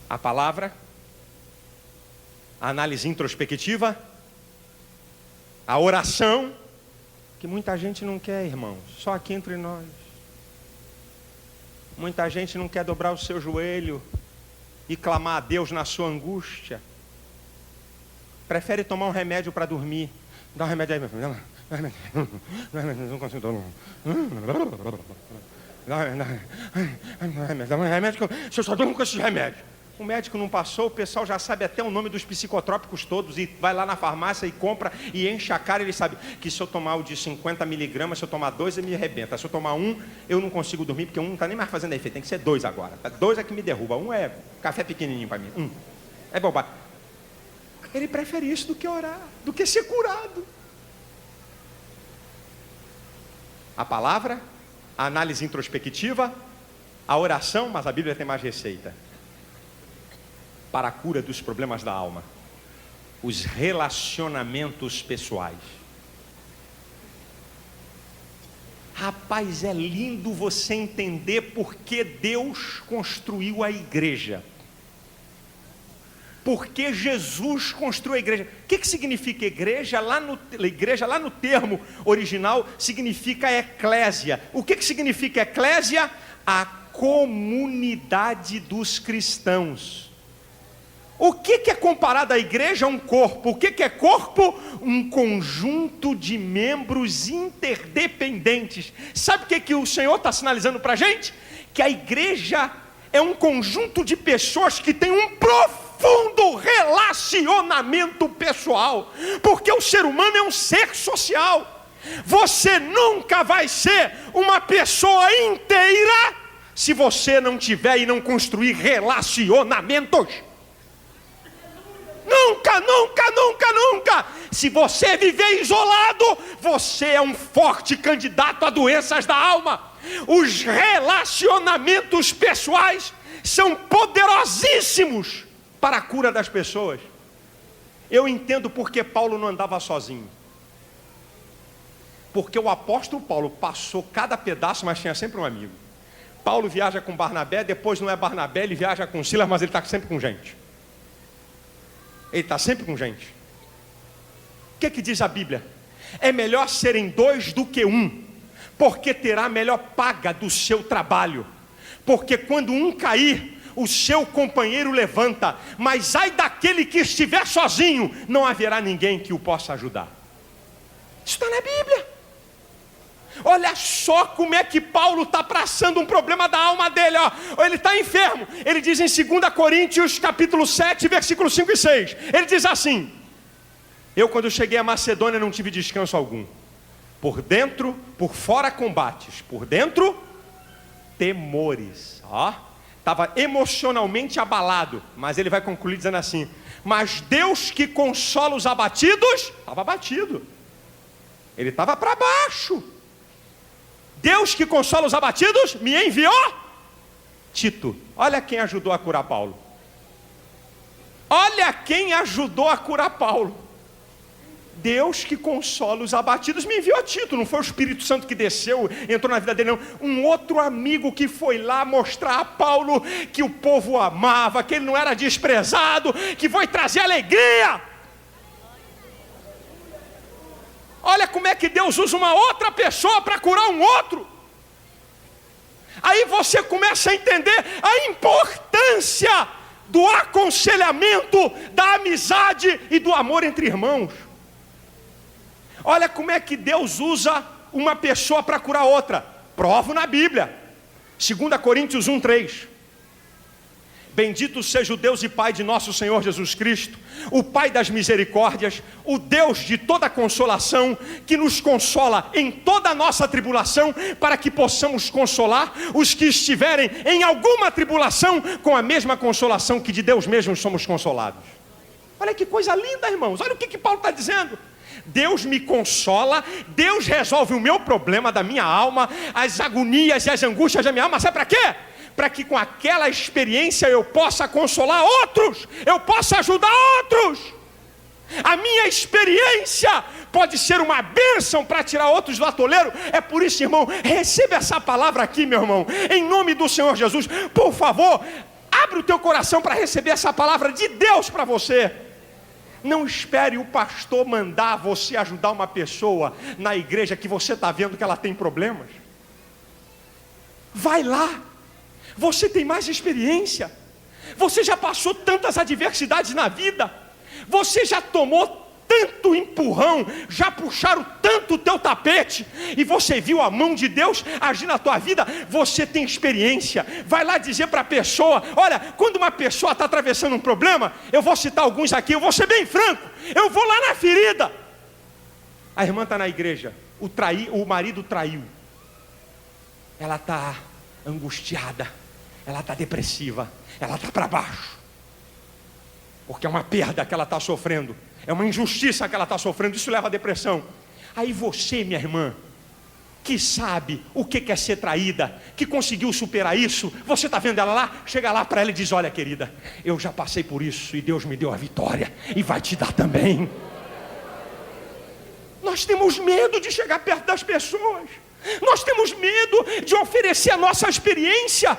A palavra, a análise introspectiva, a oração, que muita gente não quer, irmãos, só aqui entre nós. Muita gente não quer dobrar o seu joelho e clamar a Deus na sua angústia. Prefere tomar um remédio para dormir. Dá um remédio aí, meu filho. Dá um remédio. Não consigo dormir. Dá um remédio. Se eu só durmo com esse remédio. O médico não passou, o pessoal já sabe até o nome dos psicotrópicos todos e vai lá na farmácia e compra e enche a cara. Ele sabe que se eu tomar o de 50 miligramas, se eu tomar 2 ele me arrebenta. Se eu tomar 1, eu não consigo dormir, porque 1 não está nem mais fazendo efeito, tem que ser 2 agora. 2 é que me derruba, 1 é café pequenininho para mim. 1 é bobagem. Ele prefere isso do que orar, do que ser curado. A palavra, a análise introspectiva, a oração, mas a Bíblia tem mais receita. Para a cura dos problemas da alma, os relacionamentos pessoais. Rapaz, é lindo você entender por que Deus construiu a igreja. Porque Jesus construiu a igreja. O que significa igreja? Igreja lá no termo original significa eclésia. O que significa eclésia? A comunidade dos cristãos. O que é comparado à igreja a um corpo? O que é corpo? Um conjunto de membros interdependentes. Sabe o que o Senhor está sinalizando para a gente? Que a igreja é um conjunto de pessoas que tem um profundo relacionamento pessoal. Porque o ser humano é um ser social. Você nunca vai ser uma pessoa inteira se você não tiver e não construir relacionamentos. Nunca, nunca, nunca, nunca. Se você viver isolado, você é um forte candidato a doenças da alma. Os relacionamentos pessoais são poderosíssimos para a cura das pessoas. Eu entendo porque Paulo não andava sozinho. Porque o apóstolo Paulo passou cada pedaço, mas tinha sempre um amigo. Paulo viaja com Barnabé, depois não é Barnabé, ele viaja com Silas, mas ele está sempre com gente. Ele está sempre com gente. O que diz a Bíblia? É melhor serem 2 do que 1, porque terá a melhor paga do seu trabalho. Porque quando um cair, o seu companheiro levanta. Mas ai daquele que estiver sozinho, não haverá ninguém que o possa ajudar. Isso está na Bíblia. Olha só como é que Paulo está passando um problema da alma dele, ó. Ele está enfermo. Ele diz em 2 Coríntios capítulo 7, versículos 5 e 6. Ele diz assim: eu quando cheguei a Macedônia não tive descanso algum. Por dentro, por fora combates. Por dentro, temores. Estava emocionalmente abalado. Mas ele vai concluir dizendo assim: mas Deus que consola os abatidos, estava abatido. Ele estava para baixo. Deus que consola os abatidos me enviou Tito. Olha quem ajudou a curar Paulo. Olha quem ajudou a curar Paulo. Deus que consola os abatidos me enviou Tito. Não foi o Espírito Santo que desceu, entrou na vida dele, não. Um outro amigo que foi lá mostrar a Paulo que o povo o amava, que ele não era desprezado, que foi trazer alegria. Olha como é que Deus usa uma outra pessoa para curar um outro. Aí você começa a entender a importância do aconselhamento, da amizade e do amor entre irmãos. Olha como é que Deus usa uma pessoa para curar outra. Provo na Bíblia. 2 Coríntios 1:3. Bendito seja o Deus e Pai de nosso Senhor Jesus Cristo, o Pai das misericórdias, o Deus de toda consolação, que nos consola em toda a nossa tribulação, para que possamos consolar os que estiverem em alguma tribulação, com a mesma consolação que de Deus mesmo somos consolados. Olha que coisa linda, irmãos. Olha o que Paulo está dizendo. Deus me consola, Deus resolve o meu problema da minha alma, as agonias e as angústias da minha alma. Sabe para quê? Para que com aquela experiência eu possa consolar outros, eu possa ajudar outros. A minha experiência pode ser uma bênção para tirar outros do atoleiro. É por isso, irmão, receba essa palavra aqui, meu irmão, em nome do Senhor Jesus. Por favor, abre o teu coração para receber essa palavra de Deus para você. Não espere o pastor mandar você ajudar uma pessoa na igreja que você está vendo que ela tem problemas. Vai lá. Você tem mais experiência. Você já passou tantas adversidades na vida. Você já tomou tanto empurrão, já puxaram tanto o teu tapete, e você viu a mão de Deus agir na tua vida. Você tem experiência. Vai lá dizer para a pessoa: olha, quando uma pessoa está atravessando um problema, eu vou citar alguns aqui, eu vou ser bem franco, eu vou lá na ferida. A irmã está na igreja, o marido traiu, ela está angustiada, ela está depressiva, ela está para baixo, porque é uma perda que ela está sofrendo, é uma injustiça que ela está sofrendo, isso leva à depressão. Aí você, minha irmã, que sabe o que é ser traída, que conseguiu superar isso, você está vendo ela lá, chega lá para ela e diz: olha, querida, eu já passei por isso e Deus me deu a vitória e vai te dar também. Nós temos medo de chegar perto das pessoas, nós temos medo de oferecer a nossa experiência,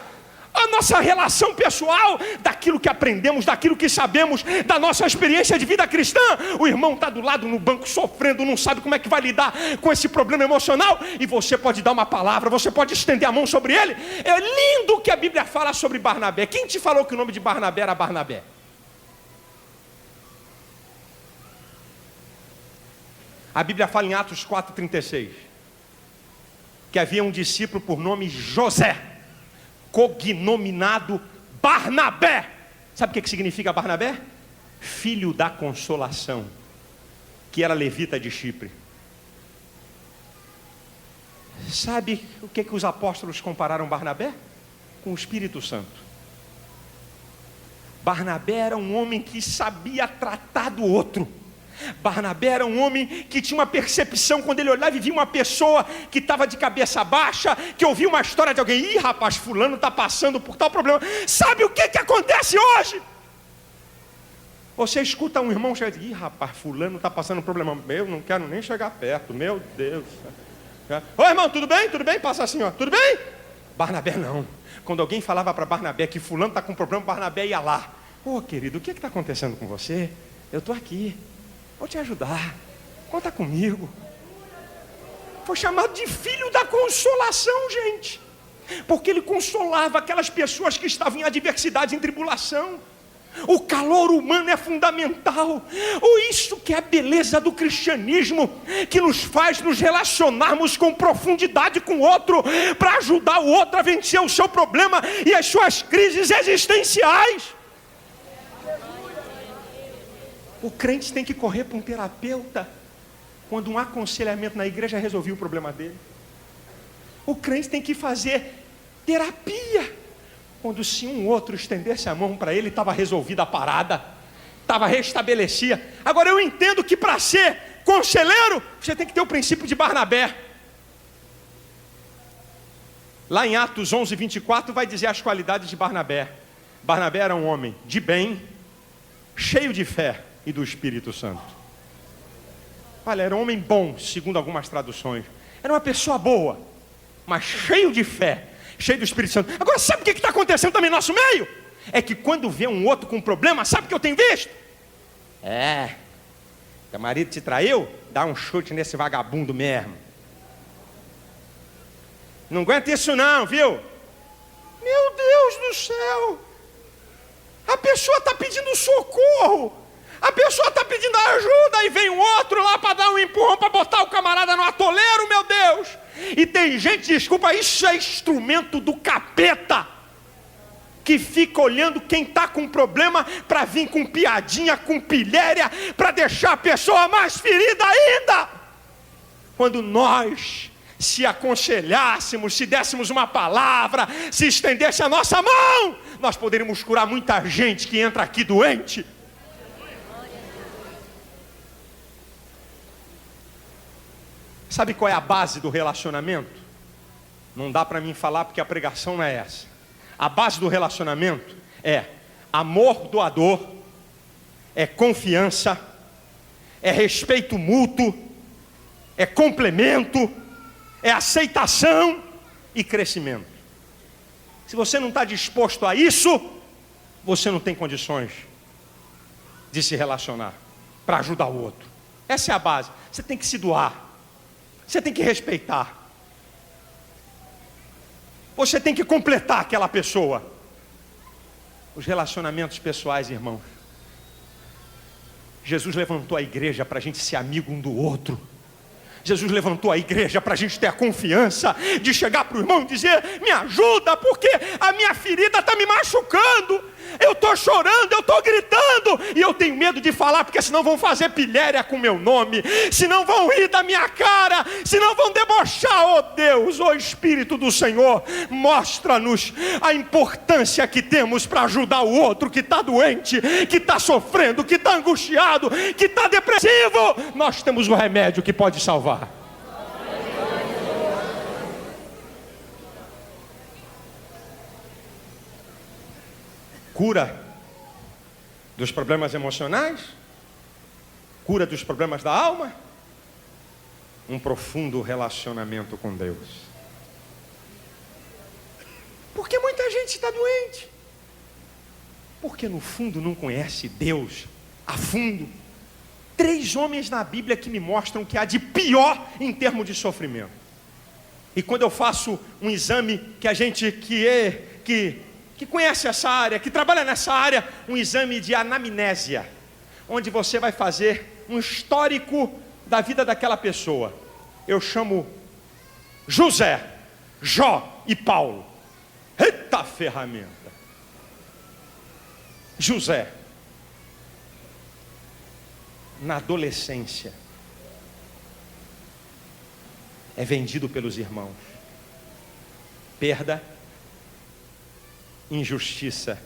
a nossa relação pessoal, daquilo que aprendemos, daquilo que sabemos, da nossa experiência de vida cristã. O irmão está do lado no banco sofrendo, não sabe como é que vai lidar com esse problema emocional, e você pode dar uma palavra, você pode estender a mão sobre ele. É lindo o que a Bíblia fala sobre Barnabé. Quem te falou que o nome de Barnabé era Barnabé? A Bíblia fala em Atos 4:36 que havia um discípulo por nome José, cognominado Barnabé. Sabe o que significa Barnabé? Filho da consolação, que era levita de Chipre. Sabe o que os apóstolos compararam Barnabé? Com o Espírito Santo. Barnabé era um homem que sabia tratar do outro. Barnabé era um homem que tinha uma percepção, quando ele olhava e via uma pessoa que estava de cabeça baixa, que ouvia uma história de alguém: ih, rapaz, fulano está passando por tal problema. Sabe o que acontece hoje? Você escuta um irmão chegar e diz: ih, rapaz, fulano está passando um problema, eu não quero nem chegar perto, meu Deus. Ô irmão, tudo bem? Tudo bem? Passa assim, ó, tudo bem? Barnabé não. Quando alguém falava para Barnabé que fulano está com problema, Barnabé ia lá: ô querido, o que está acontecendo com você? Eu estou aqui, vou te ajudar, conta comigo. Foi chamado de filho da consolação, gente, porque ele consolava aquelas pessoas que estavam em adversidade, em tribulação. O calor humano é fundamental. Isso que é a beleza do cristianismo, que nos faz nos relacionarmos com profundidade com o outro, para ajudar o outro a vencer o seu problema e as suas crises existenciais. O crente tem que correr para um terapeuta quando um aconselhamento na igreja resolveu o problema dele. O crente tem que fazer terapia quando, se um outro estendesse a mão para ele, estava resolvida a parada, estava restabelecida. Agora eu entendo que para ser conselheiro, você tem que ter o princípio de Barnabé. Lá em Atos 11:24 vai dizer as qualidades de Barnabé. Barnabé era um homem de bem, cheio de fé e do Espírito Santo. Olha, era um homem bom, segundo algumas traduções. Era uma pessoa boa, mas cheio de fé, cheio do Espírito Santo. Agora, sabe o que está acontecendo também no nosso meio? É que quando vê um outro com um problema, sabe o que eu tenho visto? Teu marido te traiu? Dá um chute nesse vagabundo mesmo. Não aguenta isso não, viu? Meu Deus do céu! A pessoa está pedindo socorro, a pessoa está pedindo ajuda, aí vem um outro lá para dar um empurrão, para botar o camarada no atoleiro, meu Deus. E tem gente, desculpa, isso é instrumento do capeta, que fica olhando quem está com problema para vir com piadinha, com pilhéria, para deixar a pessoa mais ferida ainda. Quando nós se aconselhássemos, se dessemos uma palavra, se estendesse a nossa mão, nós poderíamos curar muita gente que entra aqui doente. Sabe qual é a base do relacionamento? Não dá para mim falar porque a pregação não é essa. A base do relacionamento é amor doador, é confiança, é respeito mútuo, é complemento, é aceitação e crescimento. Se você não está disposto a isso, você não tem condições de se relacionar para ajudar o outro. Essa é a base. Você tem que se doar. Você tem que respeitar. Você tem que completar aquela pessoa. Os relacionamentos pessoais, irmãos. Jesus levantou a igreja para a gente ser amigo um do outro. Jesus levantou a igreja para a gente ter a confiança de chegar para o irmão e dizer: me ajuda, porque a minha ferida está me machucando. Eu estou chorando, eu estou gritando, e eu tenho medo de falar, porque senão vão fazer pilhéria com meu nome, senão vão rir da minha cara, senão vão debochar. Oh Deus, oh Espírito do Senhor, mostra-nos a importância que temos para ajudar o outro que está doente, que está sofrendo, que está angustiado, que está depressivo. Nós temos o remédio que pode salvar. Cura dos problemas emocionais, cura dos problemas da alma, um profundo relacionamento com Deus. Porque muita gente está doente, porque no fundo não conhece Deus a fundo. 3 homens na Bíblia que me mostram que há de pior em termos de sofrimento. E quando eu faço um exame que a gente que conhece essa área, que trabalha nessa área, um exame de anamnésia, onde você vai fazer um histórico da vida daquela pessoa. Eu chamo José, Jó e Paulo. Eita ferramenta! José, na adolescência, é vendido pelos irmãos. Perda, injustiça,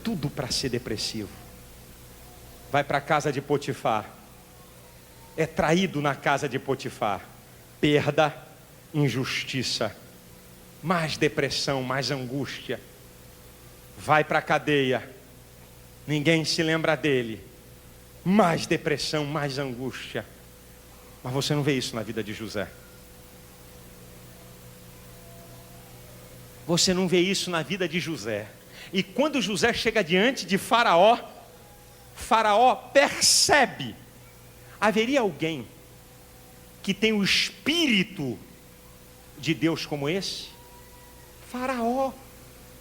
tudo para ser depressivo. Vai para a casa de Potifar, é traído na casa de Potifar. Perda, injustiça, mais depressão, mais angústia. Vai para a cadeia, ninguém se lembra dele, mais depressão, mais angústia. Mas você não vê isso na vida de José. Você não vê isso na vida de José. E quando José chega diante de Faraó, Faraó percebe: haveria alguém que tem o espírito de Deus como esse? Faraó,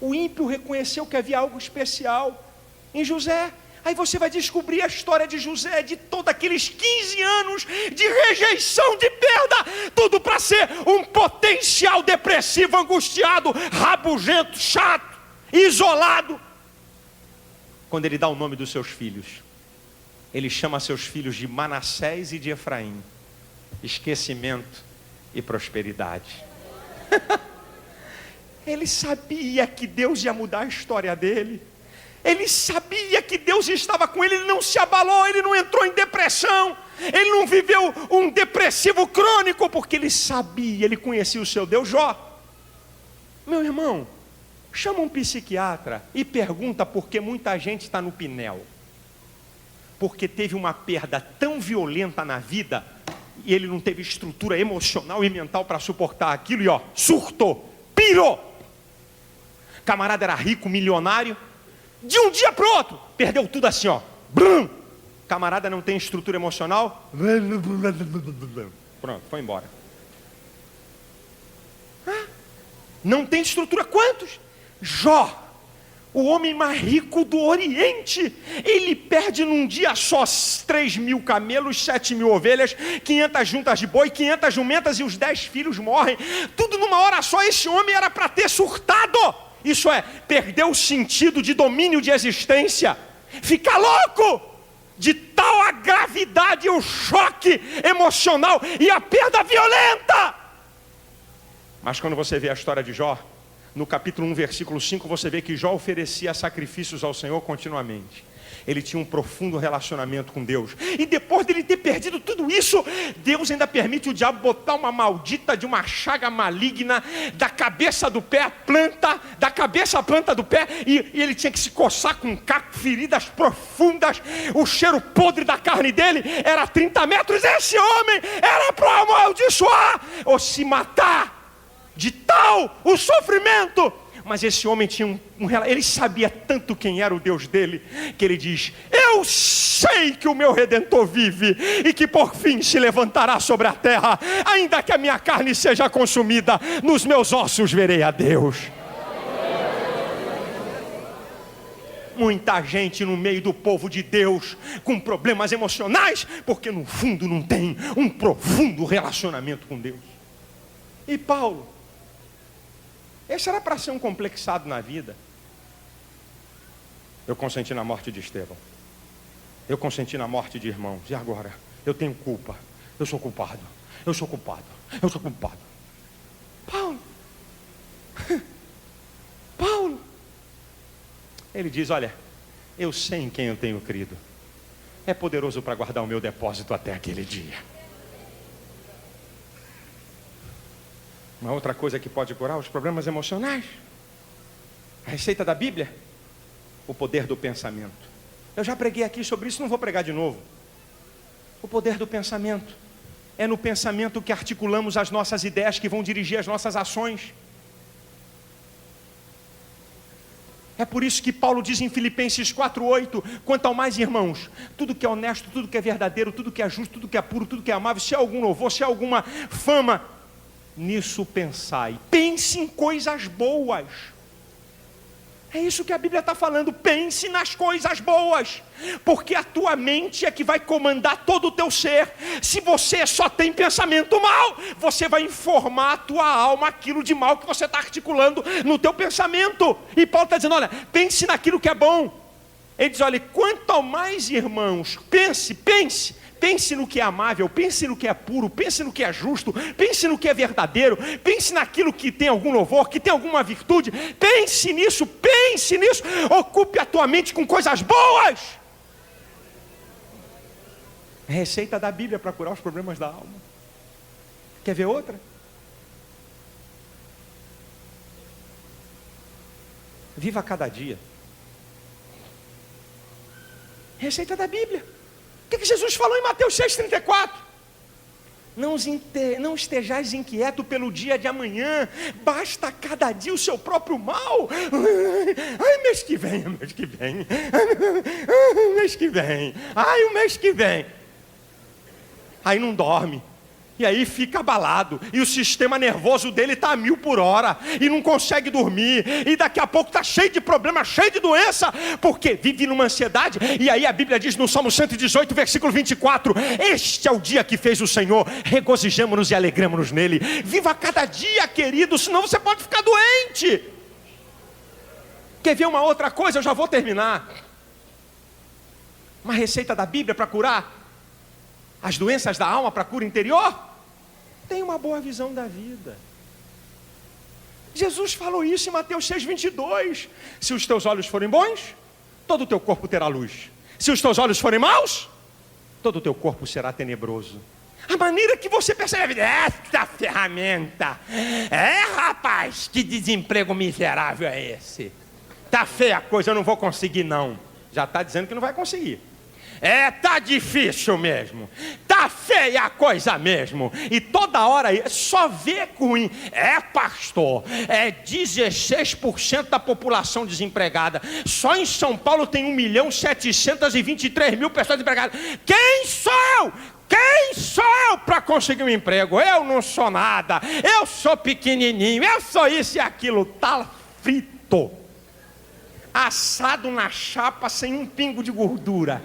o ímpio, reconheceu que havia algo especial em José. Aí você vai descobrir a história de José, de todos aqueles 15 anos de rejeição, de perda, tudo para ser um potencial depressivo, angustiado, rabugento, chato, isolado. Quando ele dá o nome dos seus filhos, ele chama seus filhos de Manassés e de Efraim. Esquecimento e prosperidade. Ele sabia que Deus ia mudar a história dele. Ele sabia que Deus estava com ele, ele não se abalou, ele não entrou em depressão, ele não viveu um depressivo crônico, porque ele sabia, ele conhecia o seu Deus. Jó, meu irmão, chama um psiquiatra e pergunta por que muita gente está no pinel. Porque teve uma perda tão violenta na vida, e ele não teve estrutura emocional e mental para suportar aquilo, e surtou, pirou. Camarada era rico, milionário, de um dia para o outro, perdeu tudo assim, Brum! Camarada não tem estrutura emocional. Pronto, foi embora. Não tem estrutura. Quantos? Jó, o homem mais rico do Oriente, ele perde num dia só 3.000 camelos, 7.000 ovelhas, 500 juntas de boi, 500 jumentas e os 10 filhos morrem. Tudo numa hora só. Esse homem era para ter surtado. Isso é, perdeu o sentido de domínio de existência. Fica louco de tal a gravidade, o choque emocional e a perda violenta. Mas quando você vê a história de Jó, no capítulo 1, versículo 5, você vê que Jó oferecia sacrifícios ao Senhor continuamente. Ele tinha um profundo relacionamento com Deus. E depois dele ter perdido tudo isso, Deus ainda permite o diabo botar uma maldita de uma chaga maligna da cabeça do pé à planta, da cabeça à planta do pé, e ele tinha que se coçar com um caco, feridas profundas. O cheiro podre da carne dele era 30 metros. Esse homem era para amaldiçoar ou se matar. De tal o sofrimento. Mas esse homem tinha ele sabia tanto quem era o Deus dele, que ele diz: eu sei que o meu Redentor vive, e que por fim se levantará sobre a terra. Ainda que a minha carne seja consumida, nos meus ossos verei a Deus. Muita gente no meio do povo de Deus com problemas emocionais, porque no fundo não tem um profundo relacionamento com Deus. E Paulo, esse era para ser um complexado na vida. Eu consenti na morte de Estevão. Eu consenti na morte de irmãos. E agora? Eu tenho culpa. Eu sou culpado. Eu sou culpado. Eu sou culpado. Paulo. Ele diz: olha, eu sei em quem eu tenho crido. É poderoso para guardar o meu depósito até aquele dia. Uma outra coisa que pode curar os problemas emocionais, a receita da Bíblia, o poder do pensamento. Eu já preguei aqui sobre isso, não vou pregar de novo. O poder do pensamento. É no pensamento que articulamos as nossas ideias, que vão dirigir as nossas ações. É por isso que Paulo diz em Filipenses 4:8, quanto ao mais, irmãos, tudo que é honesto, tudo que é verdadeiro, tudo que é justo, tudo que é puro, tudo que é amável, se há algum louvor, se há alguma fama, nisso pensai. Pense em coisas boas. É isso que a Bíblia está falando. Pense nas coisas boas, porque a tua mente é que vai comandar todo o teu ser. Se você só tem pensamento mal, você vai informar a tua alma aquilo de mal que você está articulando no teu pensamento. E Paulo está dizendo: olha, pense naquilo que é bom. Ele diz: olha, quanto ao mais, irmãos, pense no que é amável, pense no que é puro, pense no que é justo, pense no que é verdadeiro, pense naquilo que tem algum louvor, que tem alguma virtude, pense nisso, ocupe a tua mente com coisas boas. É a receita da Bíblia para curar os problemas da alma. Quer ver outra? Viva cada dia. Receita da Bíblia. O que Jesus falou em Mateus 6,34? Não estejais inquieto pelo dia de amanhã, basta cada dia o seu próprio mal. Ai, mês que vem, o mês que vem. Ai, o mês que vem. Aí não dorme. E aí fica abalado, e o sistema nervoso dele está a 1000 por hora, e não consegue dormir, e daqui a pouco está cheio de problema, cheio de doença, porque vive numa ansiedade. E aí a Bíblia diz no Salmo 118, versículo 24, este é o dia que fez o Senhor, regozijemo-nos e alegremos-nos nele. Viva cada dia, querido, senão você pode ficar doente. Quer ver uma outra coisa? Eu já vou terminar. Uma receita da Bíblia para curar as doenças da alma, para cura interior. Tem uma boa visão da vida. Jesus falou isso em Mateus 6,22. Se os teus olhos forem bons, todo o teu corpo terá luz. Se os teus olhos forem maus, todo o teu corpo será tenebroso. A maneira que você percebe, essa ferramenta, rapaz, que desemprego miserável é esse? Tá feia a coisa, eu não vou conseguir não. Já está dizendo que não vai conseguir. Tá difícil mesmo, tá feia a coisa mesmo, e toda hora só vê ruim. Pastor, 16% da população desempregada. Só em São Paulo tem 1.723.000 pessoas desempregadas. Quem sou eu para conseguir um emprego? Eu não sou nada, eu sou pequenininho, eu sou isso e aquilo. Tá frito. assado na chapa sem um pingo de gordura.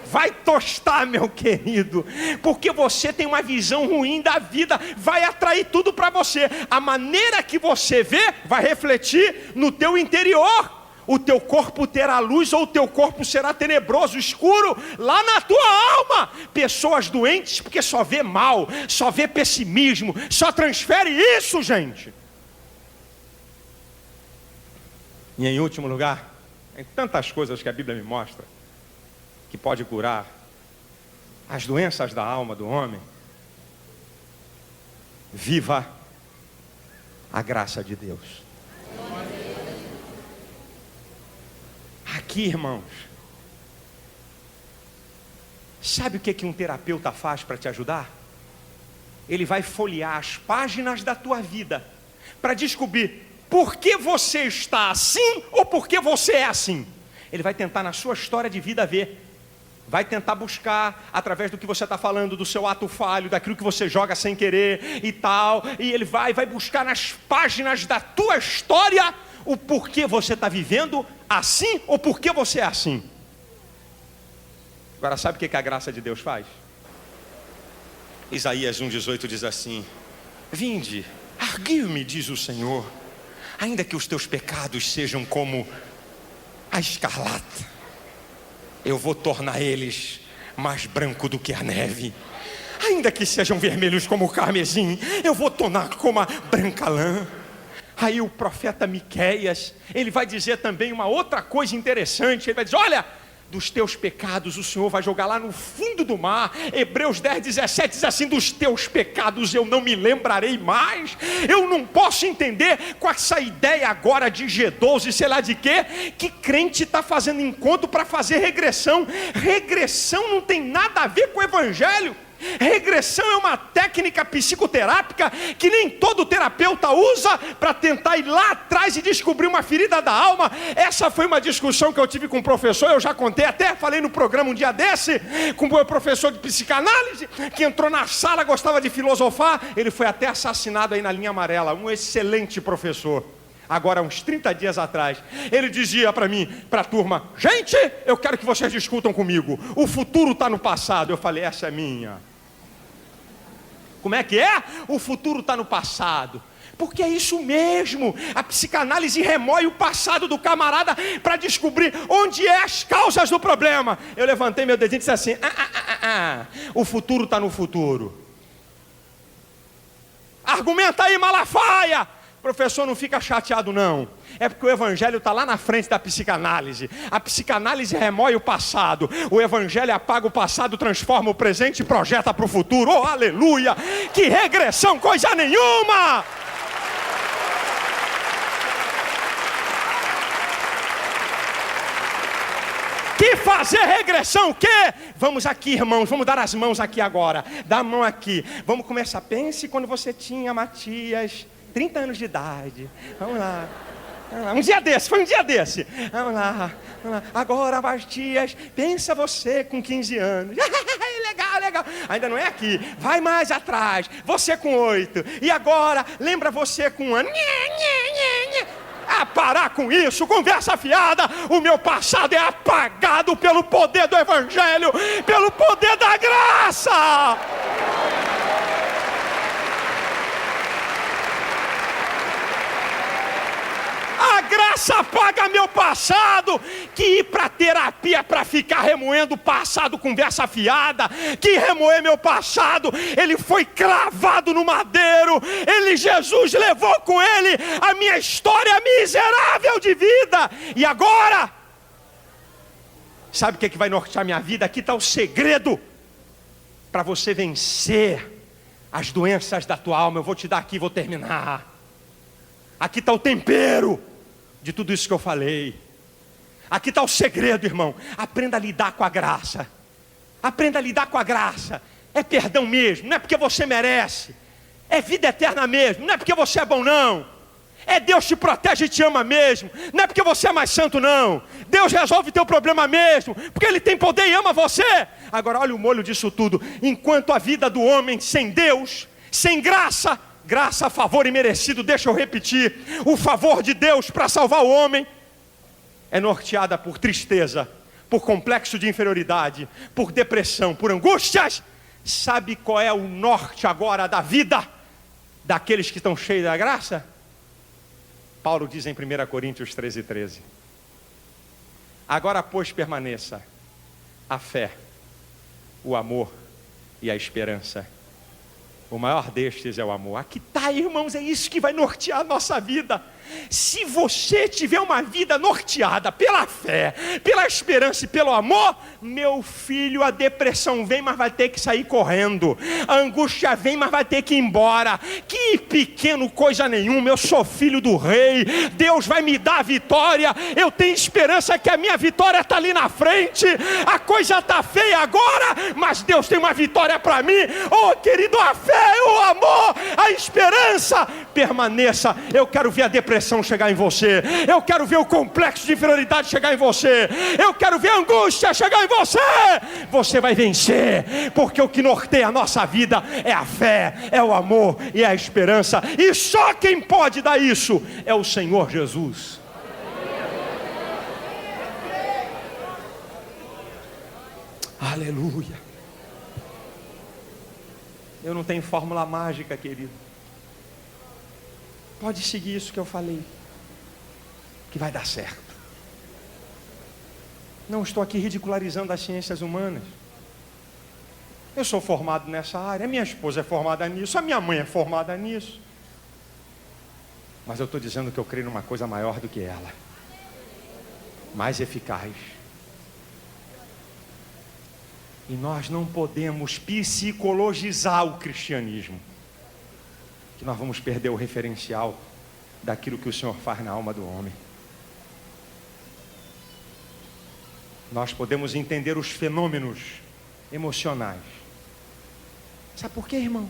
Vai tostar, meu querido, porque você tem uma visão ruim da vida, vai atrair tudo para você. A maneira que você vê vai refletir no teu interior. O teu corpo terá luz ou o teu corpo será tenebroso, escuro, lá na tua alma. Pessoas doentes porque só vê mal, só vê pessimismo, só transfere isso, gente. E em último lugar, tem tantas coisas que a Bíblia me mostra que pode curar as doenças da alma do homem. Viva a graça de Deus. Aqui, irmãos, sabe o que um terapeuta faz para te ajudar? Ele vai folhear as páginas da tua vida para descobrir por que você está assim ou por que você é assim. Ele vai tentar na sua história de vida ver. Vai tentar buscar, através do que você está falando, do seu ato falho, daquilo que você joga sem querer e tal. E ele vai buscar nas páginas da tua história o porquê você está vivendo assim ou porquê você é assim. Agora, sabe o que a graça de Deus faz? Isaías 1,18 diz assim: vinde, arguiu-me, diz o Senhor, ainda que os teus pecados sejam como a escarlata, eu vou tornar eles mais branco do que a neve. Ainda que sejam vermelhos como o carmesim, eu vou tornar como a branca lã. Aí o profeta Miqueias, ele vai dizer também uma outra coisa interessante. Ele vai dizer: olha, dos teus pecados o Senhor vai jogar lá no fundo do mar. Hebreus 10:17 diz assim: dos teus pecados eu não me lembrarei mais. Eu não posso entender com essa ideia agora de G12, sei lá de quê, que crente está fazendo encontro para fazer regressão. Regressão não tem nada a ver com o evangelho. Regressão é uma técnica psicoterápica que nem todo terapeuta usa para tentar ir lá atrás e descobrir uma ferida da alma. Essa foi uma discussão que eu tive com um professor, eu já contei, até falei no programa um dia desse, com o meu professor de psicanálise, que entrou na sala, gostava de filosofar, ele foi até assassinado aí na linha amarela, um excelente professor. Agora, uns 30 dias atrás, ele dizia para mim, para a turma: gente, eu quero que vocês discutam comigo, o futuro está no passado. Eu falei: essa é minha. Como é que é? O futuro está no passado. Porque é isso mesmo, a psicanálise remoe o passado do camarada para descobrir onde é as causas do problema. Eu levantei meu dedinho e disse assim: o futuro está no futuro. Argumenta aí, Malafaia. Professor, não fica chateado não, é porque o evangelho está lá na frente da psicanálise. A psicanálise remoe o passado, o evangelho apaga o passado, transforma o presente e projeta para o futuro. Oh, aleluia, que regressão, coisa nenhuma. Que fazer regressão, o quê? Vamos aqui, irmãos, vamos dar as mãos aqui agora. Dá a mão aqui, vamos começar. Pense quando você tinha, Matias, 30 anos de idade. Vamos lá. Um dia desse, foi um dia desse. Vamos lá. Agora, Matias, pensa você com 15 anos. Legal. Ainda não é aqui. Vai mais atrás. Você com 8. E agora, lembra você com 1 ano. Parar com isso, conversa fiada. O meu passado é apagado pelo poder do evangelho, pelo poder da graça. A graça apaga meu passado. Que ir para terapia para ficar remoendo o passado, conversa fiada. Que remoer meu passado, ele foi cravado no madeiro. Jesus levou com ele a minha história miserável de vida. E agora, sabe o que vai nortear minha vida? Aqui está o segredo para você vencer as doenças da tua alma. Eu vou te dar aqui, vou terminar. Aqui está o tempero de tudo isso que eu falei. Aqui está o segredo, irmão. Aprenda a lidar com a graça. Aprenda a lidar com a graça. É perdão mesmo, não é porque você merece. É vida eterna mesmo, não é porque você é bom não. É Deus te protege e te ama mesmo, não é porque você é mais santo não. Deus resolve teu problema mesmo, porque Ele tem poder e ama você. Agora olha o molho disso tudo. Enquanto a vida do homem sem Deus, sem graça, favor imerecido, deixa eu repetir, o favor de Deus para salvar o homem é norteada por tristeza, por complexo de inferioridade, por depressão, por angústias, sabe qual é o norte agora da vida daqueles que estão cheios da graça? Paulo diz em 1 Coríntios 13:13: agora, pois, permaneça a fé, o amor e a esperança. O maior destes é o amor. Aqui está, irmãos, é isso que vai nortear a nossa vida. Se você tiver uma vida norteada pela fé, pela esperança e pelo amor, meu filho, a depressão vem, mas vai ter que sair correndo. A angústia vem, mas vai ter que ir embora. Que pequeno, coisa nenhuma, eu sou filho do rei. Deus vai me dar a vitória. Eu tenho esperança que a minha vitória está ali na frente. A coisa está feia agora, mas Deus tem uma vitória para mim. Oh, querido, a fé, o amor, a esperança permaneça. Eu quero ver a depressão chegar em você. Eu quero ver o complexo de inferioridade chegar em você. Eu quero ver a angústia chegar em você. Você vai vencer, porque o que norteia a nossa vida é a fé, é o amor e a esperança. E só quem pode dar isso é o Senhor Jesus. Aleluia. Eu não tenho fórmula mágica, querido. Pode seguir isso que eu falei, que vai dar certo. Não estou aqui ridicularizando as ciências humanas. Eu sou formado nessa área, a minha esposa é formada nisso, a minha mãe é formada nisso. Mas eu estou dizendo que eu creio numa coisa maior do que ela, mais eficaz. E nós não podemos psicologizar o cristianismo, que nós vamos perder o referencial daquilo que o Senhor faz na alma do homem. Nós podemos entender os fenômenos emocionais. Sabe por quê, irmãos?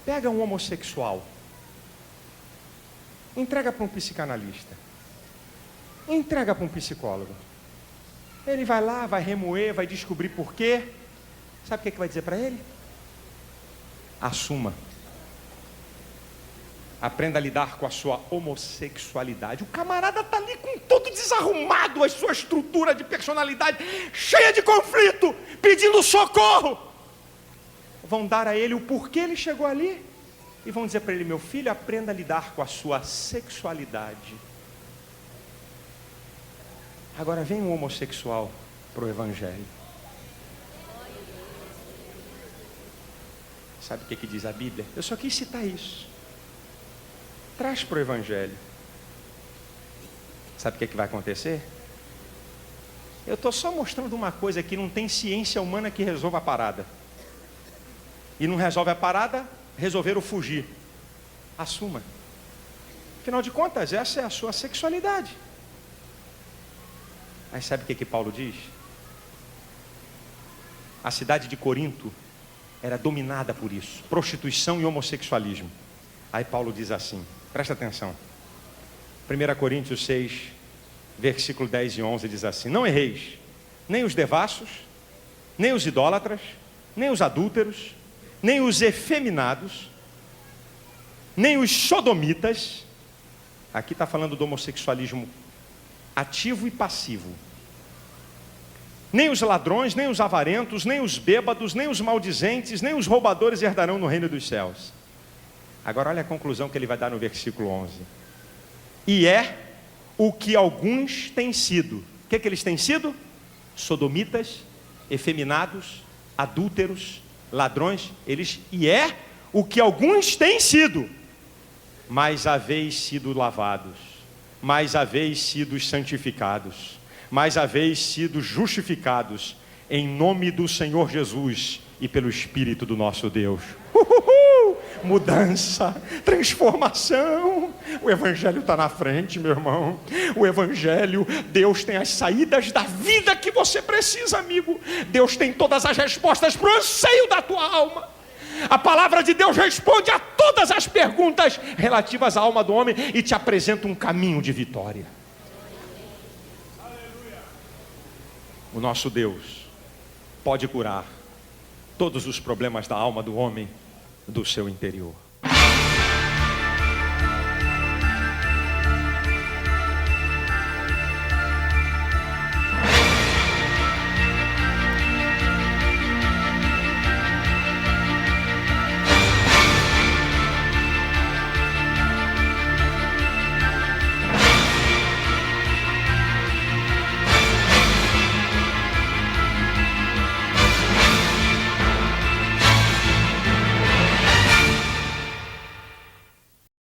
Pega um homossexual, entrega para um psicanalista, entrega para um psicólogo. Ele vai lá, vai remoer, vai descobrir por quê. Sabe o que vai dizer para ele? Assuma. Aprenda a lidar com a sua homossexualidade. O camarada está ali com todo desarrumado, a sua estrutura de personalidade cheia de conflito, pedindo socorro. Vão dar a ele o porquê ele chegou ali e vão dizer para ele: meu filho, aprenda a lidar com a sua sexualidade. Agora vem um homossexual para o Evangelho. Sabe o que diz a Bíblia? Eu só quis citar isso. Traz para o Evangelho. Sabe o que vai acontecer? Eu estou só mostrando uma coisa que não tem ciência humana que resolva a parada. E não resolve a parada, resolveram fugir. Assuma. Afinal de contas, essa é a sua sexualidade. Mas sabe o que Paulo diz? A cidade de Corinto era dominada por isso, prostituição e homossexualismo. Aí Paulo diz assim, presta atenção, 1 Coríntios 6, versículo 10 e 11 diz assim: não erreis, nem os devassos, nem os idólatras, nem os adúlteros, nem os efeminados, nem os sodomitas. Aqui está falando do homossexualismo ativo e passivo. Nem os ladrões, nem os avarentos, nem os bêbados, nem os maldizentes, nem os roubadores herdarão no reino dos céus. Agora olha a conclusão que ele vai dar no versículo 11. E é o que alguns têm sido. O que eles têm sido? Sodomitas, efeminados, adúlteros, ladrões. E é o que alguns têm sido. Mas haveis sido lavados, mas haveis sido santificados, mas haveis sido justificados em nome do Senhor Jesus e pelo Espírito do nosso Deus. Mudança, transformação. O Evangelho está na frente, meu irmão. O Evangelho, Deus tem as saídas da vida que você precisa, amigo. Deus tem todas as respostas para o anseio da tua alma. A palavra de Deus responde a todas as perguntas relativas à alma do homem e te apresenta um caminho de vitória. O nosso Deus pode curar todos os problemas da alma do homem do seu interior.